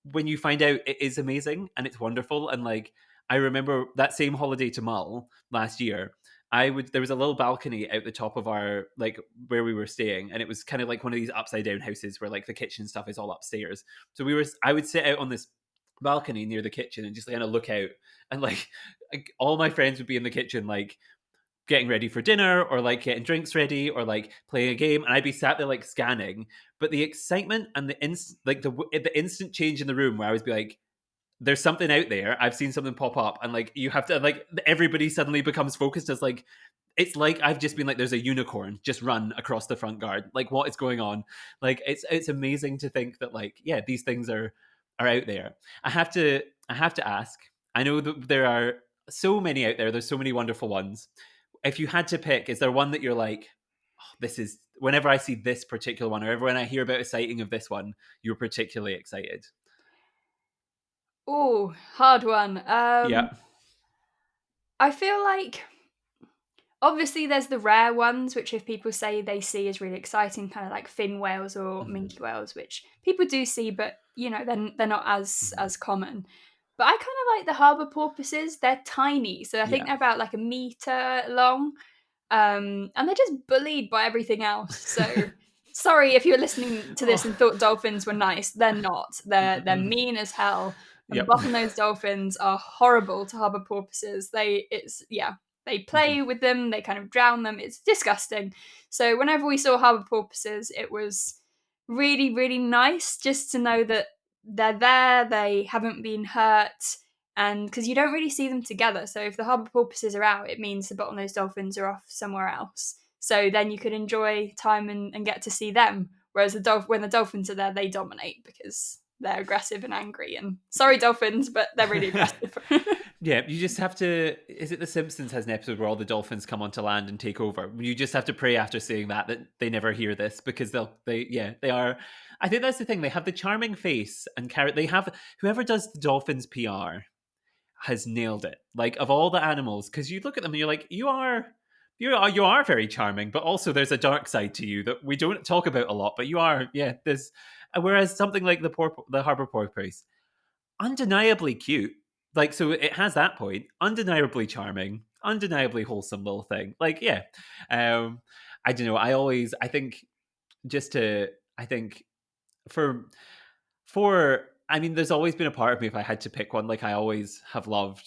[SPEAKER 1] when you find out, it is amazing and it's wonderful. And like, I remember that same holiday to Mull last year. There was a little balcony out the top of our, like, where we were staying, and it was kind of like one of these upside down houses where like the kitchen stuff is all upstairs. So I would sit out on this balcony near the kitchen and just kind of look out, and like all my friends would be in the kitchen, like getting ready for dinner or like getting drinks ready or like playing a game, and I'd be sat there like scanning. But the excitement and the instant change in the room, where I would be like, there's something out there, I've seen something pop up, and like you have to, like, everybody suddenly becomes focused, as like, it's like I've just been like, there's a unicorn just run across the front garden, like, what is going on? Like, it's amazing to think that, like, yeah, these things are out there. I have to ask, I know that there are so many out there, there's so many wonderful ones. If you had to pick, is there one that you're like, oh, this is, whenever I see this particular one, or when I hear about a sighting of this one, you're particularly excited?
[SPEAKER 2] Oh, hard one.
[SPEAKER 1] Yeah.
[SPEAKER 2] I feel like obviously there's the rare ones, which if people say they see is really exciting, kind of like fin whales or
[SPEAKER 1] Hmm.
[SPEAKER 2] minke whales, which people do see, but they're not
[SPEAKER 1] Hmm.
[SPEAKER 2] as common. But I kind of like the harbour porpoises. They're tiny, so I think
[SPEAKER 1] Yeah.
[SPEAKER 2] they're about like a meter long, and they're just bullied by everything else. So sorry if you're listening to this
[SPEAKER 1] Oh.
[SPEAKER 2] and thought dolphins were nice. They're not. They're
[SPEAKER 1] Mm-mm.
[SPEAKER 2] mean as hell. And
[SPEAKER 1] Yep.
[SPEAKER 2] bottlenose dolphins are horrible to harbour porpoises. They
[SPEAKER 1] Hmm.
[SPEAKER 2] play with them. They kind of drown them. It's disgusting. So whenever we saw harbour porpoises, it was really really nice just to know that they're there. They haven't been hurt, and because you don't really see them together. So if the harbour porpoises are out, it means the bottlenose dolphins are off somewhere else. So then you could enjoy time and get to see them. Whereas when the dolphins are there, they dominate because they're aggressive and angry. And sorry, dolphins, but they're really aggressive.
[SPEAKER 1] Yeah, you just have to. Is it The Simpsons has an episode where all the dolphins come onto land and take over? You just have to pray after seeing that they never hear this, because they are. I think that's the thing. They have the charming face and carrot. They have, whoever does the dolphins PR has nailed it. Like, of all the animals, because you look at them and you're like, you are very charming, but also there's a dark side to you that we don't talk about a lot. But you are, yeah. There's Whereas something like the harbor porpoise, undeniably cute. Like, so it has that point. Undeniably charming, undeniably wholesome little thing. Like, yeah. Um, I don't know. I think, just to, I think, for I mean, there's always been a part of me, if I had to pick one, like, I always have loved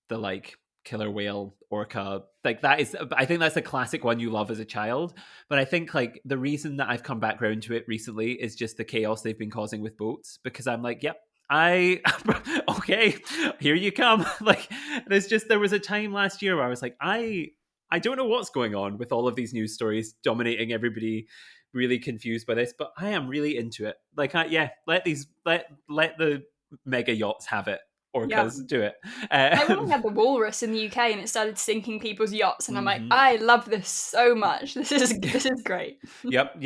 [SPEAKER 1] the, like, killer whale, orca. Like, that is, I think that's a classic one you love as a child. But I think, like, the reason that I've come back around to it recently is just the chaos they've been causing with boats, because I'm like, yep, I okay, here you come. Like, there was a time last year where I was like, I don't know what's going on with all of these news stories dominating everybody, really confused by this, but I am really into it. Like, yeah, let the mega yachts have it.
[SPEAKER 2] Yeah.
[SPEAKER 1] Orcas, do it.
[SPEAKER 2] Like when we
[SPEAKER 1] Um,
[SPEAKER 2] had the walrus in the UK and it started sinking people's yachts, and I'm like,
[SPEAKER 1] mhm.
[SPEAKER 2] I love this so much. This is great.
[SPEAKER 1] Yep.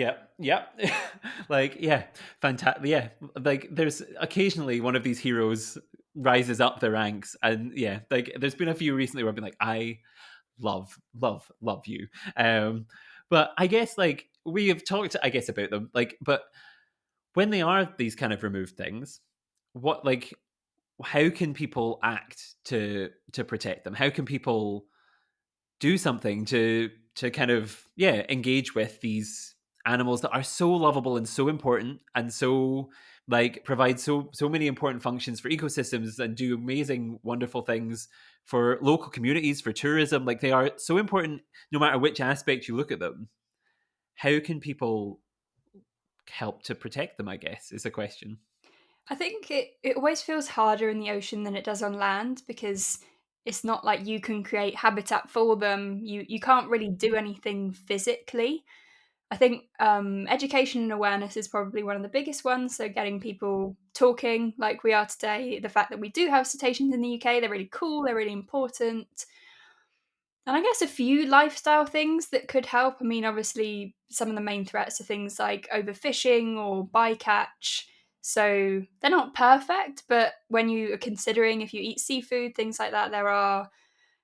[SPEAKER 1] Like, yeah, fantastic. Yeah, like, there's occasionally one of these heroes rises up the ranks, and yeah, like, there's been a few recently where I've been like, I love you. But I guess, like, we have talked, I guess, about them, like, but when they are these kind of removed things, what, like, how can people act to protect them? How can people do something to kind of, yeah, engage with these animals that are so lovable and so important, and so, like, provide so many important functions for ecosystems and do amazing wonderful things for local communities, for tourism? Like, they are so important no matter which aspect you look at them. How can people help to protect them, I guess, is the question.
[SPEAKER 2] I think it always feels harder in the ocean than it does on land because it's not like you can create habitat for them. You can't really do anything physically. I think education and awareness is probably one of the biggest ones. So getting people talking like we are today, the fact that we do have cetaceans in the UK, they're really cool, they're really important. And I guess a few lifestyle things that could help. I mean, obviously, some of the main threats are things like overfishing or bycatch. So they're not perfect, but when you are considering if you eat seafood, things like that, there are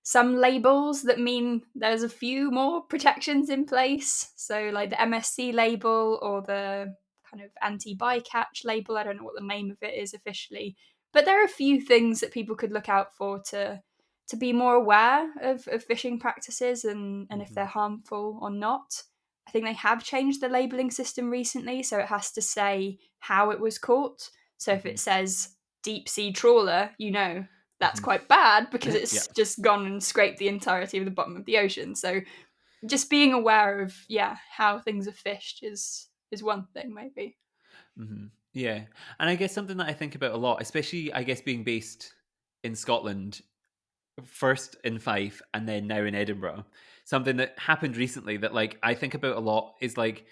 [SPEAKER 2] some labels that mean there's a few more protections in place. So, like the MSC label or the kind of anti bycatch label. I don't know what the name of it is officially, but there are a few things that people could look out for to be more aware of fishing practices and if
[SPEAKER 1] Hmm.
[SPEAKER 2] they're harmful or not. I think they have changed the labeling system recently, so it has to say how it was caught. So if
[SPEAKER 1] Hmm.
[SPEAKER 2] it says deep sea trawler, that's
[SPEAKER 1] Hmm.
[SPEAKER 2] quite bad because
[SPEAKER 1] Yeah.
[SPEAKER 2] it's just gone and scraped the entirety of the bottom of the ocean. So just being aware of how things are fished is one thing maybe.
[SPEAKER 1] Hmm. Yeah. And I guess something that I think about a lot, especially I guess being based in Scotland, first in Fife and then now in Edinburgh, something that happened recently that like I think about a lot is like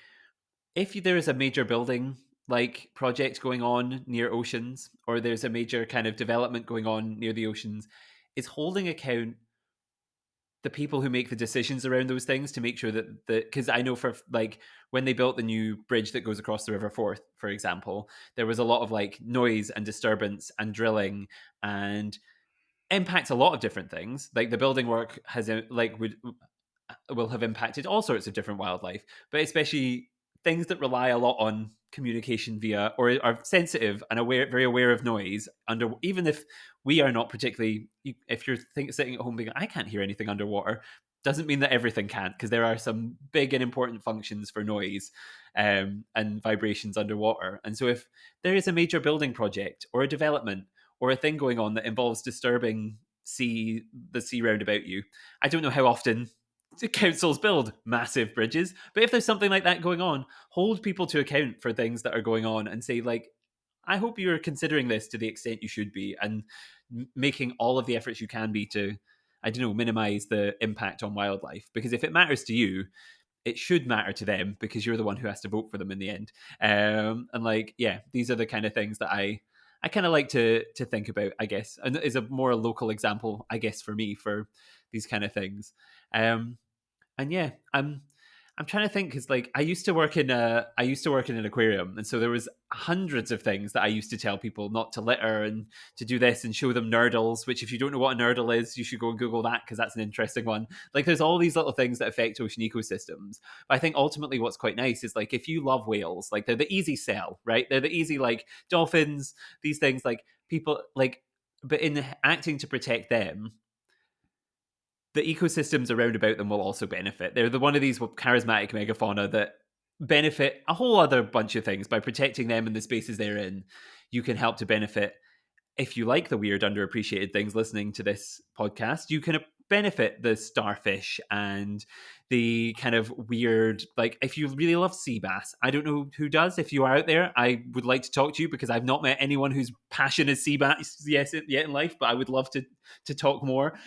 [SPEAKER 1] if there is a major building like project going on near oceans or there's a major kind of development going on near the oceans, is holding account the people who make the decisions around those things to make sure that because I know for like when they built the new bridge that goes across the River Forth, for example, there was a lot of like noise and disturbance and drilling and impacts a lot of different things. Like the building work has like would will have impacted all sorts of different wildlife, but especially things that rely a lot on communication via or are sensitive and very aware of noise under, even if we are not particularly, if you're sitting at home being I can't hear anything underwater, doesn't mean that everything can't, because there are some big and important functions for noise and vibrations underwater. And so if there is a major building project or a development or a thing going on that involves disturbing the sea round about you, I don't know how often councils build massive bridges, but if there's something like that going on, hold people to account for things that are going on and say like, I hope you're considering this to the extent you should be and making all of the efforts you can be to, I don't know, minimize the impact on wildlife, because if it matters to you, it should matter to them because you're the one who has to vote for them in the end. And like, yeah, these are the kind of things that I kind of like to think about, I guess, and is a more local example, I guess, for me for these kind of things. Um, and yeah, I'm trying to think because like I used to work in an aquarium, and so there was hundreds of things that I used to tell people not to litter and to do this and show them nurdles. Which, if you don't know what a nurdle is, you should go and Google that because that's an interesting one. Like, there's all these little things that affect ocean ecosystems. But I think ultimately, what's quite nice is like if you love whales, like they're the easy sell, right? They're the easy like dolphins, these things like people like. But in acting to protect them, the ecosystems around about them will also benefit. They're one of these charismatic megafauna that benefit a whole other bunch of things by protecting them in the spaces they're in. You can help to benefit, if you like the weird, underappreciated things listening to this podcast, you can benefit the starfish and the kind of weird, like if you really love sea bass. I don't know who does. If you are out there, I would like to talk to you because I've not met anyone whose passion is sea bass yet in life, but I would love to talk more.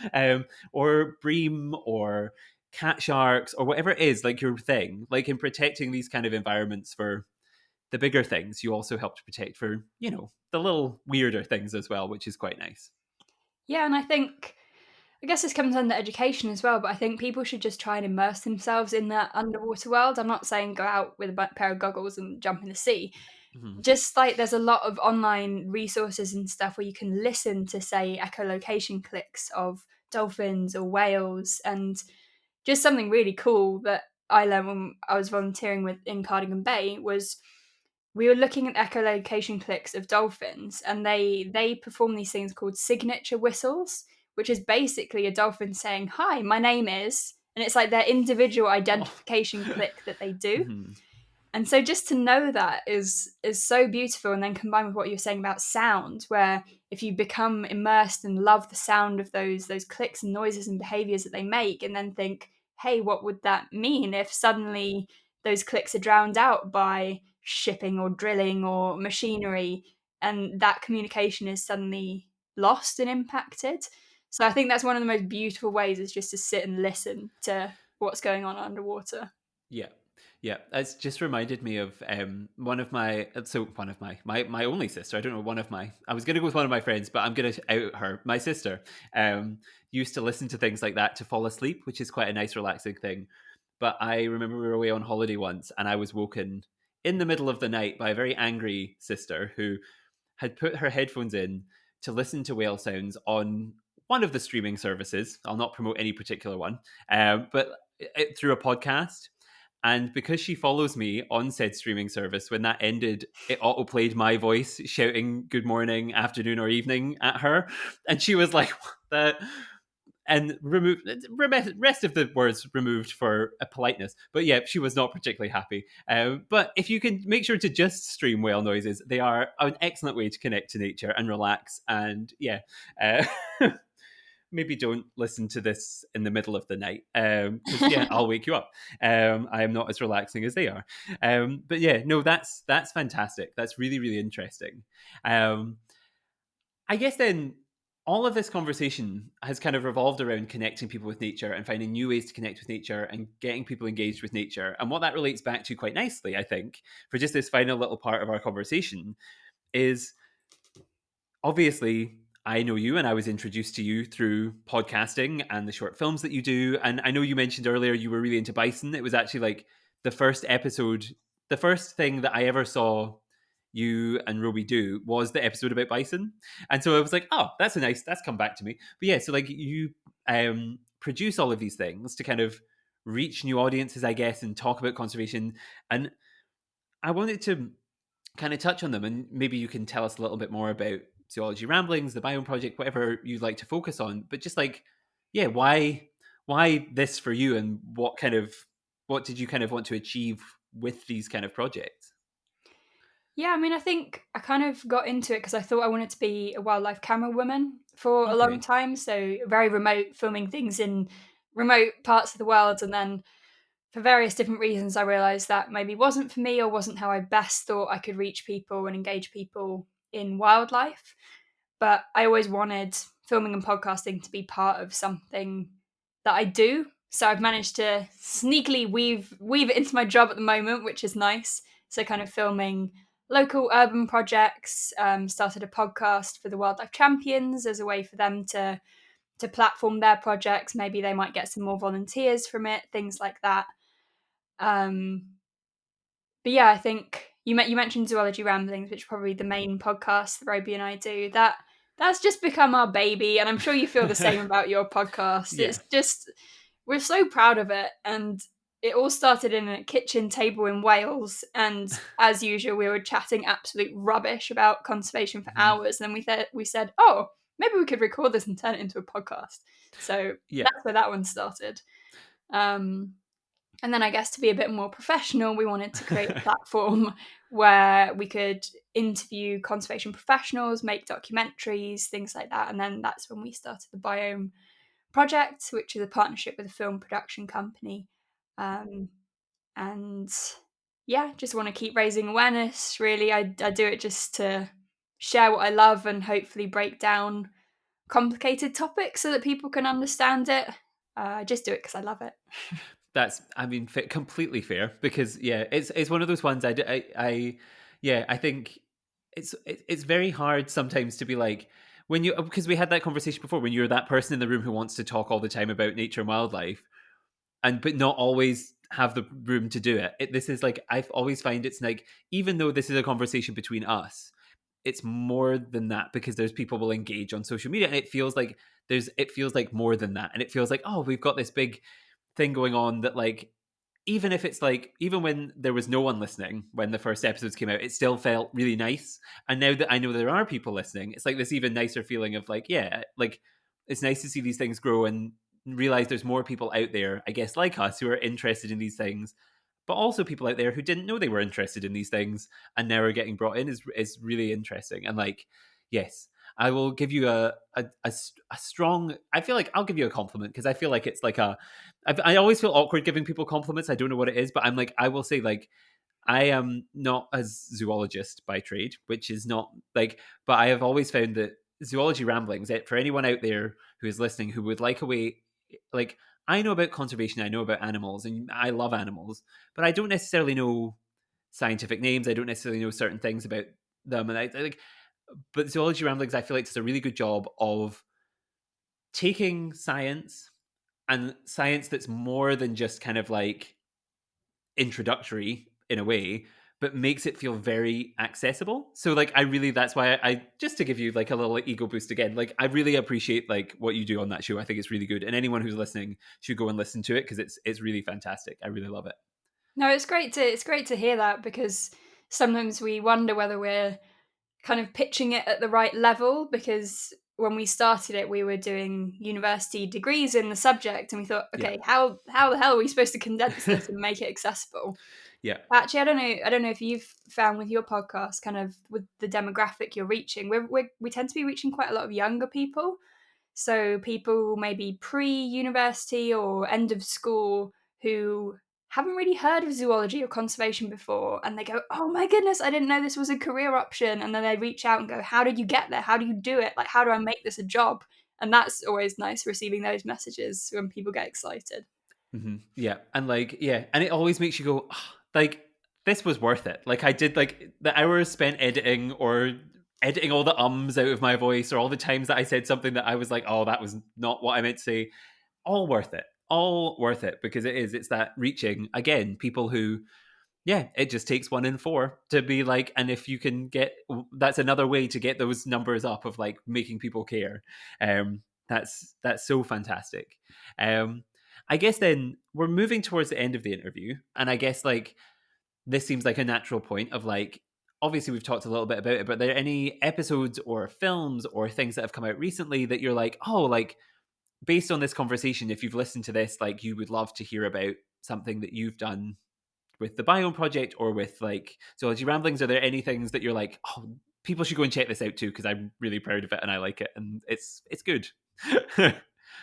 [SPEAKER 1] Or bream or cat sharks or whatever it is, like your thing, like in protecting these kind of environments for the bigger things, you also help to protect for, the little weirder things as well, which is quite nice.
[SPEAKER 2] Yeah, and I guess this comes under education as well, but I think people should just try and immerse themselves in that underwater world. I'm not saying go out with a pair of goggles and jump in the sea.
[SPEAKER 1] Mhm.
[SPEAKER 2] Just like there's a lot of online resources and stuff where you can listen to, say, echolocation clicks of dolphins or whales. And just something really cool that I learned when I was volunteering with in Cardigan Bay was we were looking at echolocation clicks of dolphins, and they perform these things called signature whistles, which is basically a dolphin saying, "Hi, my name is," and it's like their individual
[SPEAKER 1] Oh.
[SPEAKER 2] identification click that they do.
[SPEAKER 1] Mhm.
[SPEAKER 2] And so just to know that is so beautiful, and then combined with what you're saying about sound, where if you become immersed and love the sound of those clicks and noises and behaviors that they make, and then think, hey, what would that mean if suddenly those clicks are drowned out by shipping or drilling or machinery, and that communication is suddenly lost and impacted? So I think that's one of the most beautiful ways is just to sit and listen to what's going on underwater.
[SPEAKER 1] Yeah. Yeah, it's just reminded me of one of my my only sister. I don't know, one of my, I was going to go with one of my friends, but I'm going to out her. My sister used to listen to things like that to fall asleep, which is quite a nice, relaxing thing. But I remember we were away on holiday once, and I was woken in the middle of the night by a very angry sister who had put her headphones in to listen to whale sounds on one of the streaming services. I'll not promote any particular one, but through a podcast. And because she follows me on said streaming service, when that ended, it auto played my voice shouting good morning, afternoon, or evening at her. And she was like, what the? And removed rest of the words removed for a politeness. But yeah, she was not particularly happy. But if you can make sure to just stream whale noises, they are an excellent way to connect to nature and relax. And yeah, uh, maybe don't listen to this in the middle of the night because yeah, I'll wake you up. I am not as relaxing as they are. But yeah, no, that's fantastic. That's really, really interesting. um, I guess then all of this conversation has kind of revolved around connecting people with nature and finding new ways to connect with nature and getting people engaged with nature. And what that relates back to quite nicely, I think, for just this final little part of our conversation is, obviously, I know you and I was introduced to you through podcasting and the short films that you do. And I know you mentioned earlier you were really into bison. It was actually like the first episode, the first thing that I ever saw you and Roby do was the episode about bison. And so I was like, oh, that's come back to me. But yeah, so like you produce all of these things to kind of reach new audiences, I guess, and talk about conservation. And I wanted to kind of touch on them, and maybe you can tell us a little bit more about Zoology Ramblings, the Biome Project, whatever you'd like to focus on. But just like, yeah, why this for you, and what did you kind of want to achieve with these kind of projects?
[SPEAKER 2] Yeah, I mean, I think I kind of got into it because I thought I wanted to be a wildlife camera woman for a long
[SPEAKER 1] Okay.
[SPEAKER 2] time. So, very remote, filming things in remote parts of the world. And then, for various different reasons, I realized that maybe wasn't for me or wasn't how I best thought I could reach people and engage people in wildlife. But I always wanted filming and podcasting to be part of something that I do. So I've managed to sneakily weave it into my job at the moment, which is nice. So kind of filming local urban projects, started a podcast for the wildlife champions as a way for them to platform their projects. Maybe they might get some more volunteers from it, things like that. Um, but yeah, I think you mentioned Zoology Ramblings, which is probably the main podcast that Roby and I do. That's just become our baby, and I'm sure you feel the same about your podcast.
[SPEAKER 1] Yeah.
[SPEAKER 2] It's just we're so proud of it, and it all started in a kitchen table in Wales. And as usual, we were chatting absolute rubbish about conservation for
[SPEAKER 1] Mhm.
[SPEAKER 2] hours. And then we said, oh, maybe we could record this and turn it into a podcast. So
[SPEAKER 1] Yeah.
[SPEAKER 2] that's where that one started. Um, and then I guess to be a bit more professional, we wanted to create a platform where we could interview conservation professionals, make documentaries, things like that. And then that's when we started the Biome Project, which is a partnership with a film production company. Um, and yeah, just want to keep raising awareness, really. I do it just to share what I love and hopefully break down complicated topics so that people can understand it. I just do it because I love it.
[SPEAKER 1] That's, I mean, completely fair, because yeah, it's one of those ones yeah, I think it's very hard sometimes to be like, when you, because we had that conversation before, when you're that person in the room who wants to talk all the time about nature and wildlife, and but not always have the room to do it. This is like, I've always find it's like, even though this is a conversation between us, it's more than that, because there's people will engage on social media, and it feels like more than that, and it feels like, oh, we've got this big thing going on that, like, even if it's like, even when there was no one listening when the first episodes came out, it still felt really nice. And now that I know there are people listening, it's like this even nicer feeling of like, yeah, like, it's nice to see these things grow and realize there's more people out there, I guess, like us, who are interested in these things, but also people out there who didn't know they were interested in these things and now are getting brought in, is really interesting. And like, yes, I will give you a strong, I feel like I'll give you a compliment, because I feel like it's like I always feel awkward giving people compliments. I don't know what it is, but I'm like, I will say, like, I am not a zoologist by trade, which is not like, but I have always found that Zoology Ramblings, for anyone out there who is listening who would like a way, like, I know about conservation, I know about animals, and I love animals, but I don't necessarily know scientific names. I don't necessarily know certain things about them, and I like. But Zoology Ramblings, I feel like, does a really good job of taking science, and science that's more than just kind of like introductory in a way, but makes it feel very accessible. So like I really, that's why I just to give you like a little ego boost again, like I really appreciate like what you do on that show. I think it's really good, and anyone who's listening should go and listen to it because it's really fantastic. I really love it.
[SPEAKER 2] No, it's great to hear that, because sometimes we wonder whether we're kind of pitching it at the right level, because when we started it we were doing university degrees in the subject and we thought,
[SPEAKER 1] Yeah.
[SPEAKER 2] okay, how the hell are we supposed to condense this and make it accessible?
[SPEAKER 1] Yeah.
[SPEAKER 2] Actually, I don't know if you've found with your podcast, kind of with the demographic you're reaching, we tend to be reaching quite a lot of younger people. So people maybe pre-university or end of school who haven't really heard of zoology or conservation before, and they go, "Oh my goodness, I didn't know this was a career option." And then they reach out and go, "How did you get there? How do you do it? Like, how do I make this a job?" And that's always nice, receiving those messages when people get excited.
[SPEAKER 1] Yeah, and like yeah, and it always makes you go, "Ah, like this was worth it." Like I did like the hours spent editing or editing all the ums out of my voice or all the times that I said something that I was like, "Oh, that was not what I meant to say." All worth it. All worth it because it is. It's that reaching again people who yeah, it just takes 1 in 4 to be like, and if you can get, that's another way to get those numbers up of like making people care. That's so fantastic. Um, I guess then we're moving towards the end of the interview, and I guess like this seems like a natural point of like, obviously we've talked a little bit about it, but are there any episodes or films or things that have come out recently that you're like, oh, like based on this conversation, if you've listened to this, like you would love to hear about something that you've done with the Biome Project or with like Zoology Ramblings? Are there any things that you're like, oh, people should go and check this out too because I'm really proud of it and I like it and it's good.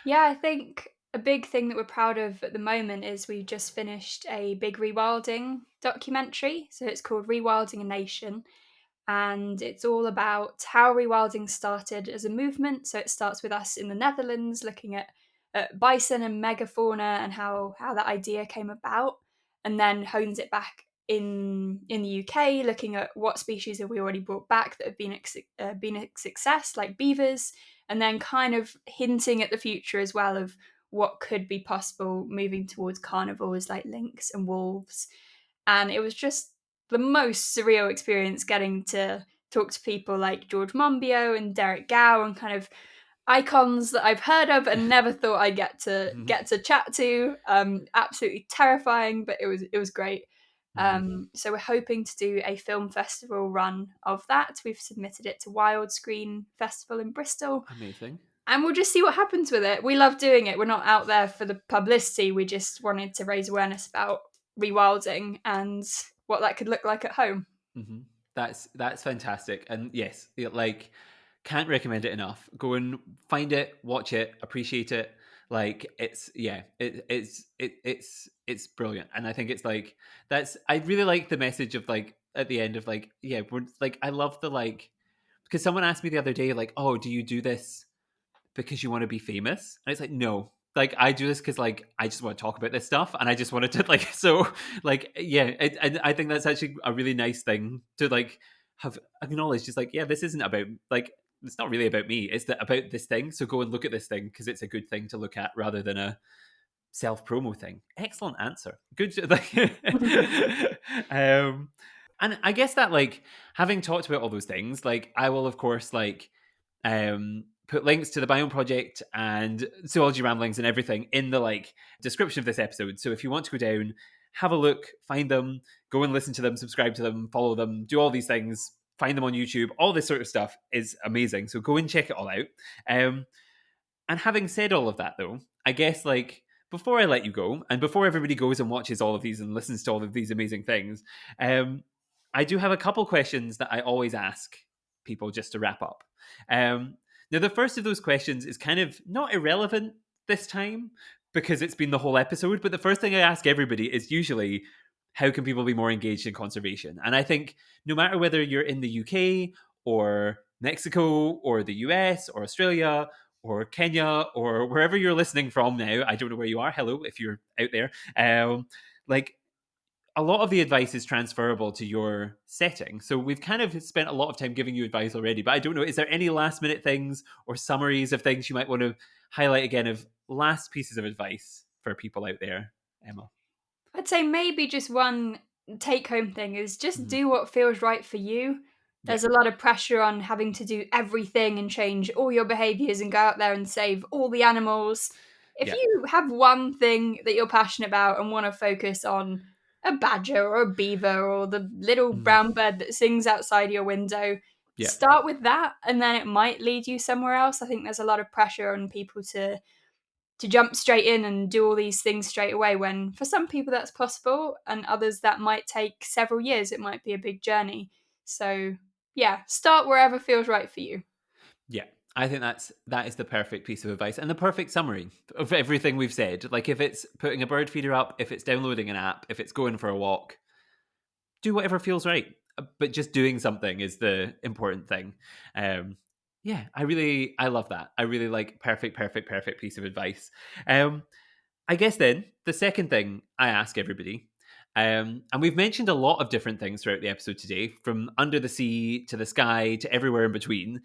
[SPEAKER 2] Yeah, I think a big thing that we're proud of at the moment is we just finished a big rewilding documentary. So it's called Rewilding a Nation, and it's all about how rewilding started as a movement. So it starts with us in the Netherlands looking at bison and megafauna and how that idea came about, and then hones it back in the UK, looking at what species have we already brought back that have been a success, like beavers, and then kind of hinting at the future as well of what could be possible moving towards carnivores like lynx and wolves. And it was just the most surreal experience getting to talk to people like George Monbiot and Derek Gow, and kind of icons that I've heard of and never thought I'd
[SPEAKER 1] Mhm,
[SPEAKER 2] get to chat to. Absolutely terrifying, but it was great.
[SPEAKER 1] mhm.
[SPEAKER 2] So we're hoping to do a film festival run of that. We've submitted it to Wild Screen Festival in Bristol,
[SPEAKER 1] Amazing.
[SPEAKER 2] and we'll just see what happens with it. We love doing it. We're not out there for the publicity. We just wanted to raise awareness about rewilding and what that could look like at home.
[SPEAKER 1] Hmm. That's fantastic, and yes, like can't recommend it enough. Go and find it, watch it, appreciate it. Like it's yeah, it's brilliant, and I think it's like that's I really like the message of like at the end of like yeah, we're like I love the like because someone asked me the other day like oh do you do this because you want to be famous? And it's like, no. Like I do this because like I just want to talk about this stuff and I just wanted to like so like yeah and I think that's actually a really nice thing to like have acknowledged just like yeah this isn't about like it's not really about me it's about this thing so go and look at this thing because it's a good thing to look at rather than a self promo thing. Excellent answer. Good. Like, um, and I guess that like having talked about all those things, like I will of course like put links to the Biome Project and Zoology Ramblings and everything in the like description of this episode. So if you want to go down, have a look, find them, go and listen to them, subscribe to them, follow them, do all these things, find them on YouTube. All this sort of stuff is amazing. So go and check it all out. Um, and having said all of that, though, I guess like before I let you go, and before everybody goes and watches all of these and listens to all of these amazing things, I do have a couple questions that I always ask people just to wrap up. Um, Now, the first of those questions is kind of not irrelevant this time because it's been the whole episode. But the first thing I ask everybody is usually, how can people be more engaged in conservation? And I think no matter whether you're in the UK or Mexico or the US or Australia or Kenya or wherever you're listening from now, I don't know where you are. Hello, if you're out there. Like a lot of the advice is transferable to your setting. So we've kind of spent a lot of time giving you advice already, but I don't know, is there any last minute things or summaries of things you might want to highlight again of last pieces of advice for people out there, Emma?
[SPEAKER 2] I'd say maybe just one take home thing is just
[SPEAKER 1] Mhm.
[SPEAKER 2] do what feels right for you.
[SPEAKER 1] Yeah.
[SPEAKER 2] There's a lot of pressure on having to do everything and change all your behaviors and go out there and save all the animals. If
[SPEAKER 1] Yeah.
[SPEAKER 2] you have one thing that you're passionate about and want to focus on a badger or a beaver or the little
[SPEAKER 1] Mhm.
[SPEAKER 2] brown bird that sings outside your window,
[SPEAKER 1] Yeah.
[SPEAKER 2] start with that and then it might lead you somewhere else. I think there's a lot of pressure on people to jump straight in and do all these things straight away when for some people that's possible and others that might take several years. It might be a big journey. So yeah, start wherever feels right for you.
[SPEAKER 1] Yeah. I think that is the perfect piece of advice and the perfect summary of everything we've said. Like if it's putting a bird feeder up, if it's downloading an app, if it's going for a walk, do whatever feels right. But just doing something is the important thing. Um, yeah, I love that. I really like perfect piece of advice. I guess then the second thing I ask everybody, and we've mentioned a lot of different things throughout the episode today, from under the sea to the sky to everywhere in between.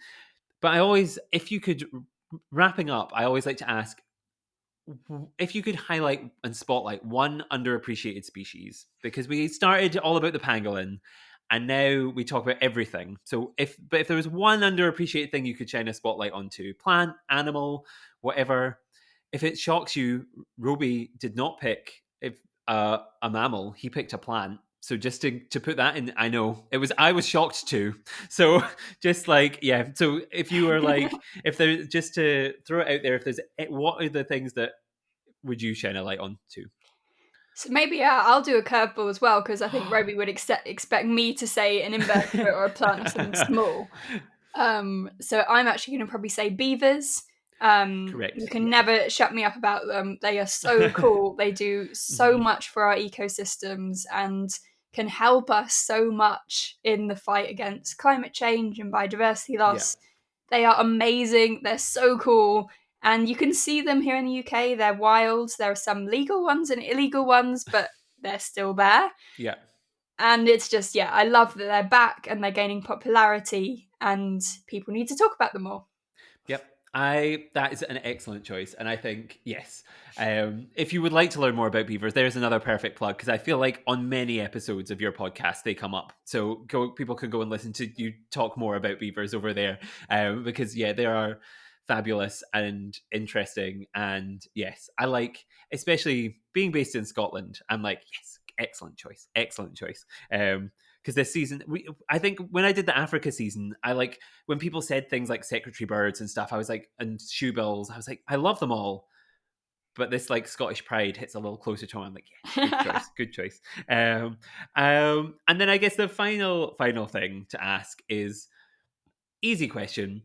[SPEAKER 1] But I always, if you could, wrapping up, I always like to ask if you could highlight and spotlight one underappreciated species, because we started all about the pangolin and now we talk about everything. So if there was one underappreciated thing you could shine a spotlight onto, plant, animal, whatever, if it shocks you, Roby did not pick if a mammal, he picked a plant. So just to put that in, I was shocked too. So just like, yeah, so if you were like, if there, just to throw it out there, if there's, what are the things that would you shine a light on to?
[SPEAKER 2] So maybe I'll do a curveball as well because I think Roby would expect me to say an invertebrate or a plant or something small. So I'm actually going to probably say beavers. You
[SPEAKER 1] Correct.
[SPEAKER 2] can
[SPEAKER 1] Yeah.
[SPEAKER 2] never shut me up about them. They are so cool. They do so
[SPEAKER 1] Mhm.
[SPEAKER 2] much for our ecosystems and can help us so much in the fight against climate change and biodiversity
[SPEAKER 1] Yeah.
[SPEAKER 2] loss. They are amazing. They're so cool. And you can see them here in the UK. They're wild. There are some legal ones and illegal ones, but they're still there.
[SPEAKER 1] Yeah.
[SPEAKER 2] And it's just, yeah, I love that they're back and they're gaining popularity and people need to talk about them more.
[SPEAKER 1] Yep. That is an excellent choice, and I think yes. If you would like to learn more about beavers, there's another perfect plug because I feel like on many episodes of your podcast they come up, so people can go and listen to you talk more about beavers over there, because yeah, they are fabulous and interesting, and yes, I like especially being based in Scotland. I'm like yes, excellent choice. Because this season, I think when I did the Africa season, I like when people said things like secretary birds and stuff, I was like, and shoebills, I was like, I love them all. But this like Scottish pride hits a little closer to home. I'm like, yes, good choice. And then I guess the final thing to ask is easy question.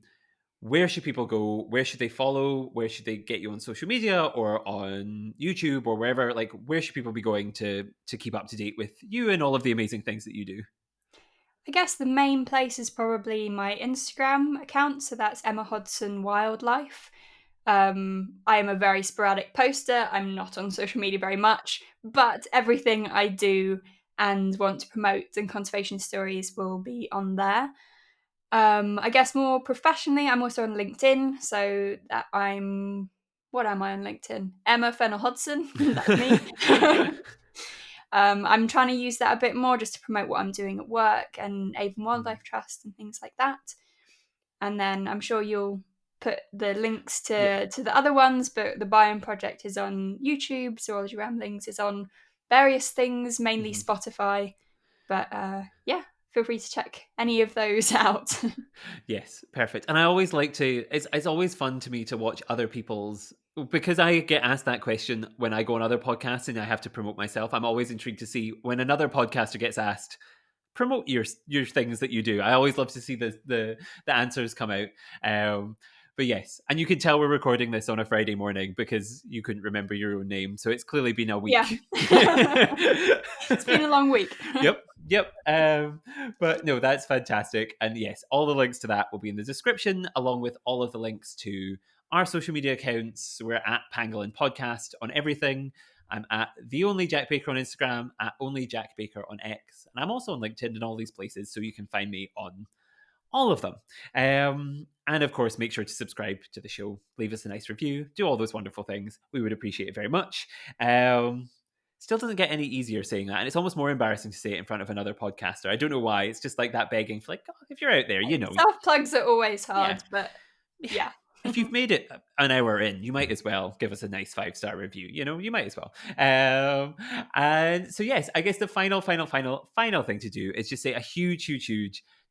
[SPEAKER 1] Where should people go? Where should they follow? Where should they get you on social media or on YouTube or wherever? Like, where should people be going to keep up to date with you and all of the amazing things that you do?
[SPEAKER 2] I guess the main place is probably my Instagram account, so that's Emma Hodson Wildlife. I am a very sporadic poster. I'm not on social media very much, but everything I do and want to promote and conservation stories will be on there. I guess more professionally, I'm also on LinkedIn, so that what am I on LinkedIn? Emma Fennel Hodson, that's me. I'm trying to use that a bit more just to promote what I'm doing at work and Avon
[SPEAKER 1] Mm.
[SPEAKER 2] Wildlife Trust and things like that. And then I'm sure you'll put the links
[SPEAKER 1] Yeah.
[SPEAKER 2] to the other ones, but the Biome Project is on YouTube, Zoology Ramblings is on various things, mainly
[SPEAKER 1] Mhm.
[SPEAKER 2] Spotify. But yeah, feel free to check any of those out.
[SPEAKER 1] Yes, perfect. And I always like to, it's always fun to me to watch other people's, because I get asked that question when I go on other podcasts and I have to promote myself. I'm always intrigued to see when another podcaster gets asked, promote your things that you do. I always love to see the answers come out. Um, but yes, and you can tell we're recording this on a Friday morning because you couldn't remember your own name. So it's clearly been a
[SPEAKER 2] Yeah.
[SPEAKER 1] week.
[SPEAKER 2] It's been a long week.
[SPEAKER 1] Yep. But no, that's fantastic. And yes, all the links to that will be in the description, along with all of the links to Our social media accounts, we're at Pangolin Podcast on everything. I'm at The Only Jack Baker on Instagram, at Only Jack Baker on X. And I'm also on LinkedIn and all these places, so you can find me on all of them. And of course, make sure to subscribe to the show, leave us a nice review, do all those wonderful things. We would appreciate it very much. Still doesn't get any easier saying that. And it's almost more embarrassing to say it in front of another podcaster. I don't know why. It's just like that begging for like, oh, if you're out there, you know.
[SPEAKER 2] Self-plugs are always hard, but yeah.
[SPEAKER 1] If you've made it an hour in, you might as well give us a nice 5-star review. You know, you might as well. And so, yes, I guess the final thing to do is just say a huge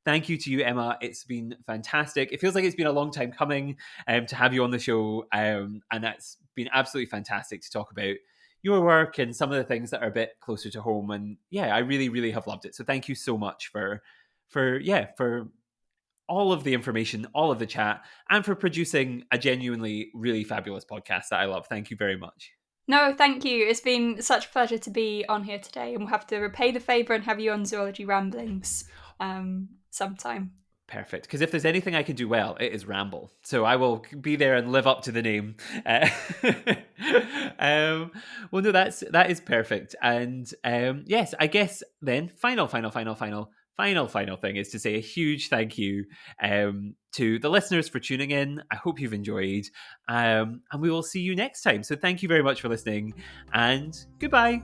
[SPEAKER 1] thank you to you, Emma. It's been fantastic. It feels like it's been a long time coming to have you on the show. And that's been absolutely fantastic to talk about your work and some of the things that are a bit closer to home. And yeah, I really have loved it. So thank you so much for all of the information, all of the chat, and for producing a genuinely really fabulous podcast that I love. Thank you very much.
[SPEAKER 2] No, thank you. It's been such a pleasure to be on here today, and we'll have to repay the favour and have you on Zoology Ramblings sometime.
[SPEAKER 1] Perfect. Because if there's anything I can do well, it is ramble. So I will be there and live up to the name. Well, no, that is perfect. And yes, I guess then final thing is to say a huge thank you to the listeners for tuning in. I hope you've enjoyed. And we will see you next time. So thank you very much for listening, and goodbye.